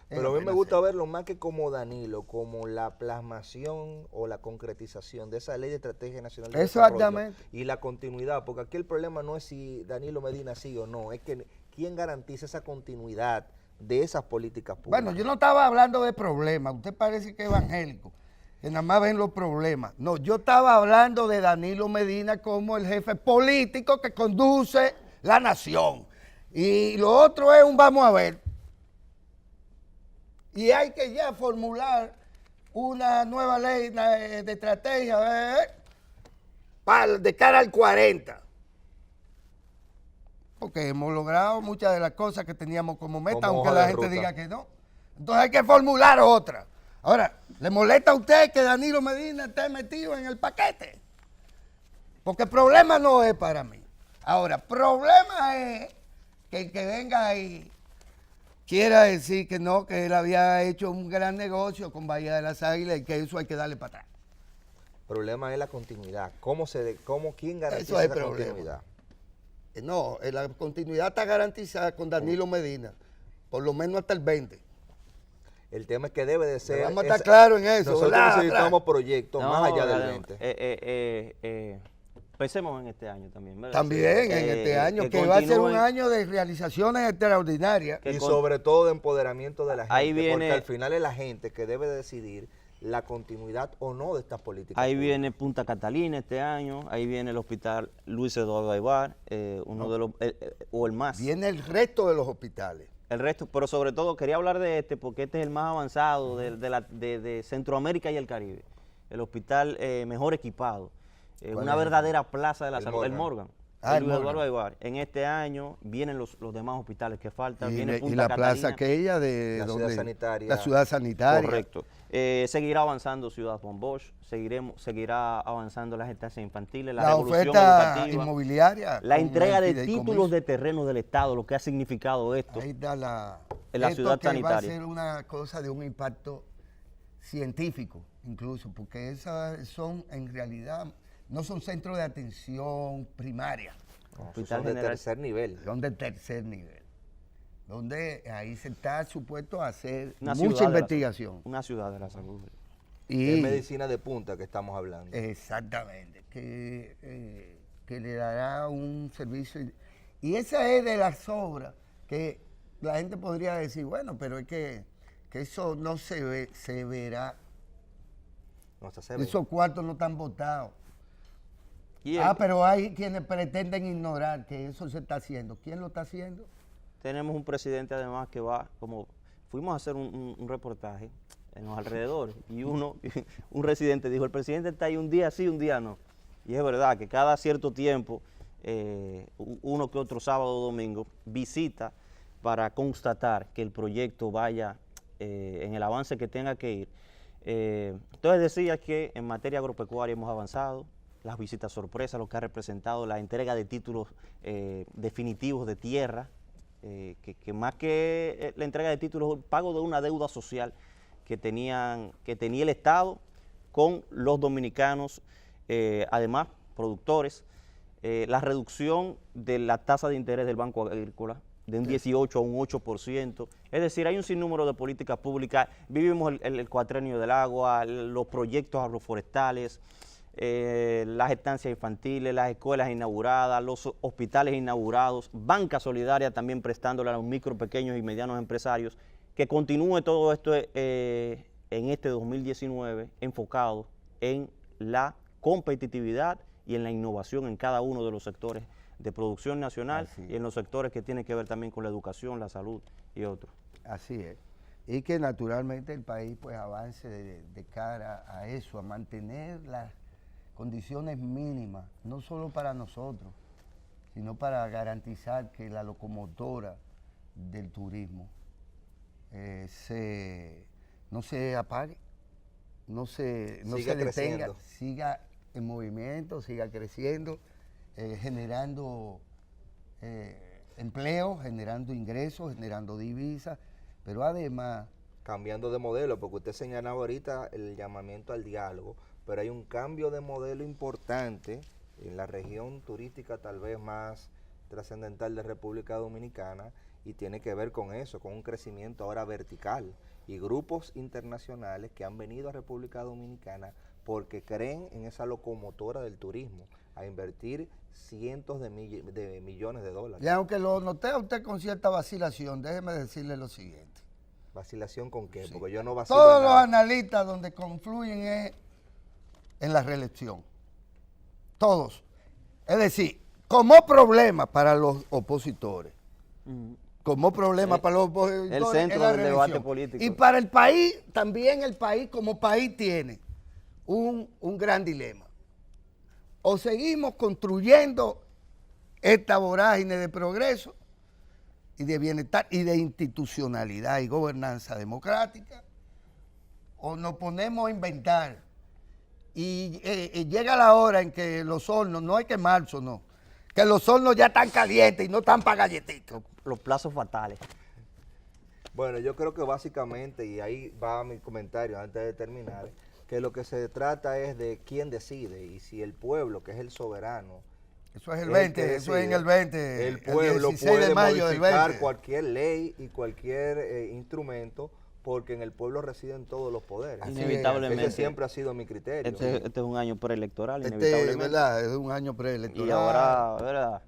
Pero a mí me apenas gusta 6. verlo más que como Danilo, como la plasmación o la concretización de esa ley de estrategia nacional de Exactamente. desarrollo y la continuidad, porque aquí el problema no es si Danilo Medina sí o no, es que quién garantiza esa continuidad de esas políticas públicas. Bueno, yo no estaba hablando de problemas, usted parece que es evangélico. que nada más ven los problemas. No, yo estaba hablando de Danilo Medina como el jefe político que conduce la nación. Y lo otro es un vamos a ver. Y hay que ya formular una nueva ley de estrategia de cara al 40. Porque hemos logrado muchas de las cosas que teníamos como meta, Como aunque hoja la de gente ruta. diga que no. Entonces hay que formular otra. Ahora, ¿le molesta a usted que Danilo Medina esté metido en el paquete? Porque el problema no es para mí. Ahora, problema es que el que venga ahí quiera decir que no, que él había hecho un gran negocio con Bahía de las Águilas y que eso hay que darle para atrás. El problema es la continuidad. ¿Quién garantiza Eso es esa el problema. continuidad? No, la continuidad está garantizada con Danilo Medina, por lo menos hasta el 20. El tema es que debe de ser... Vamos a estar claros en eso, Nosotros ¿verdad? necesitamos proyectos No, más allá del dale, 20. Pensemos en este año también, ¿verdad? También en este año, que va a ser un continúen. año de realizaciones extraordinarias. que Y con- sobre todo de empoderamiento de la gente. Ahí Porque viene- al final es la gente que debe decidir la continuidad o no de estas políticas. Ahí públicas. viene Punta Catalina este año, ahí viene el hospital Luis Eduardo Aybar, uno de los, o el más. Viene el resto de los hospitales. El resto, pero sobre todo quería hablar de este porque este es el más avanzado de Centroamérica y el Caribe. El hospital mejor equipado. Una verdadera plaza de la El salud. El Morgan. Morgan. Ah, el el Luis Morgan. Eduardo Aybar. En este año vienen los demás hospitales que faltan. Y, Viene y Punta la Catalina. plaza aquella de La ciudad sanitaria. La ciudad sanitaria. Correcto. Seguirá avanzando Ciudad Juan Bosch, seguirá avanzando las estancias infantiles, la La revolución oferta educativa, inmobiliaria. la con entrega el de fideicomiso. títulos de terrenos del Estado, lo que ha significado esto. Ahí está la, En la esto ciudad que va a sanitaria. ser una cosa de un impacto científico, incluso, porque esas son en realidad, no son centros de atención primaria, No, Hospital son de General. tercer nivel. son de tercer nivel, donde ahí se está supuesto a hacer Una ciudad mucha de la investigación. salud, una ciudad de la salud. Y Es medicina de punta que estamos hablando. exactamente, que le dará un servicio. Y esa es de las obras que la gente podría decir, bueno, pero es que eso no se ve, se verá. No se ve. Esos cuartos no están votados. Y Pero hay quienes pretenden ignorar que eso se está haciendo. ¿Quién lo está haciendo? tenemos un presidente además que va, como fuimos a hacer un reportaje en los alrededores y un residente dijo, el presidente está ahí un día sí, un día no. Y es verdad que cada cierto tiempo, uno que otro sábado o domingo, visita para constatar que el proyecto vaya en el avance que tenga que ir. Entonces decía que en materia agropecuaria hemos avanzado, las visitas sorpresas, lo que ha representado la entrega de títulos definitivos de tierra, que más que la entrega de títulos, el pago de una deuda social que tenía el Estado con los dominicanos, además productores, la reducción de la tasa de interés del Banco Agrícola de un 18 a un 8%, es decir, hay un sinnúmero de políticas públicas, vivimos el cuatrenio del agua, los proyectos agroforestales, las estancias infantiles, las escuelas inauguradas, los hospitales inaugurados, banca solidaria también prestándole a los micro, pequeños y medianos empresarios, que continúe todo esto en este 2019 enfocado en la competitividad y en la innovación en cada uno de los sectores de producción nacional Así es. y en los sectores que tienen que ver también con la educación, la salud y otros. Así es. Y que naturalmente el país pues avance de cara a eso, a mantener las condiciones mínimas, no solo para nosotros, sino para garantizar que la locomotora del turismo no se apague, no se Siga detenga, creciendo. siga en movimiento, siga creciendo, generando empleo, generando ingresos, generando divisas, pero además Cambiando de modelo, porque usted señalaba ahorita el llamamiento al diálogo, pero hay un cambio de modelo importante en la región turística tal vez más trascendental de República Dominicana y tiene que ver con eso, con un crecimiento ahora vertical y grupos internacionales que han venido a República Dominicana porque creen en esa locomotora del turismo, a invertir cientos de millones de dólares. y aunque lo noté a usted con cierta vacilación, déjeme decirle lo siguiente. ¿Vacilación con qué? Sí. Porque yo no vacilo Todos en los nada. analistas donde confluyen es en la reelección. Todos. Es decir, como problema para los opositores. Como problema para los opositores. el centro es la del debate reelección. político. Y para el país, también el país como país tiene un gran dilema. O seguimos construyendo esta vorágine de progreso y de bienestar y de institucionalidad y gobernanza democrática, o nos ponemos a inventar y llega la hora en que los hornos, no hay que marzo, no, que los hornos ya están calientes y no están para galletitas. Los plazos fatales. Bueno, yo creo que básicamente, y ahí va mi comentario antes de terminar, que lo que se trata es de quién decide y si el pueblo, que es el soberano, Eso es el el 20, que eso es en decide, el 20. el pueblo 16 puede de mayo del modificar 20. cualquier ley y cualquier instrumento, porque en el pueblo residen todos los poderes. Así es. Inevitablemente. Ese siempre ha sido mi criterio. Este es un año preelectoral, Este, inevitablemente. ¿verdad? Es un año preelectoral. Y ahora, ¿verdad?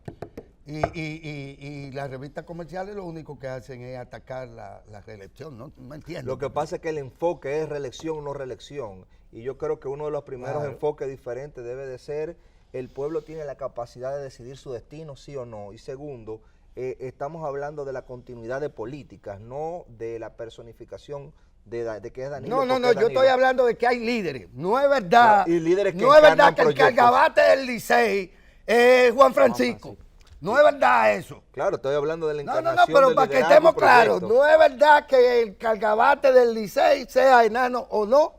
Y las revistas comerciales lo único que hacen es atacar la reelección, ¿no? No entiendo. Lo que pasa es que el enfoque es reelección o no reelección. Y yo creo que uno de los primeros Claro. enfoques diferentes debe de ser, el pueblo tiene la capacidad de decidir su destino, sí o no. Y segundo, estamos hablando de la continuidad de políticas, no de la personificación de que es Danilo. No, porque yo es Danilo. estoy hablando de que hay líderes. No es verdad. Y líderes que no es verdad encarnan que el proyectos. cargabate del Licey es Juan Francisco. No es verdad eso. Claro, estoy hablando de la No, encarnación pero del para que liderazgo estemos y proyecto. claros, no es verdad que el cargabate del Licey sea enano o no.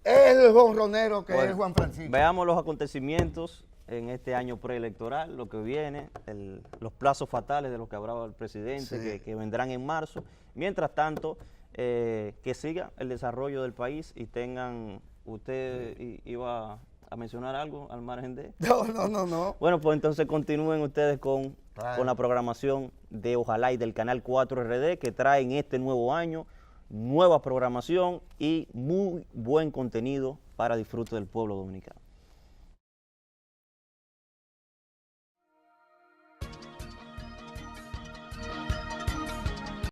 Es el jonronero que Bueno, es Juan Francisco. Veamos los acontecimientos en este año preelectoral, lo que viene, los plazos fatales de los que hablaba el presidente, Sí. que vendrán en marzo. Mientras tanto, que siga el desarrollo del país y tengan, usted iba a mencionar algo al margen de... No. Bueno, pues entonces continúen ustedes con Claro. la programación de Ojalá y del Canal 4 RD, que traen este nuevo año nueva programación y muy buen contenido para disfrute del pueblo dominicano.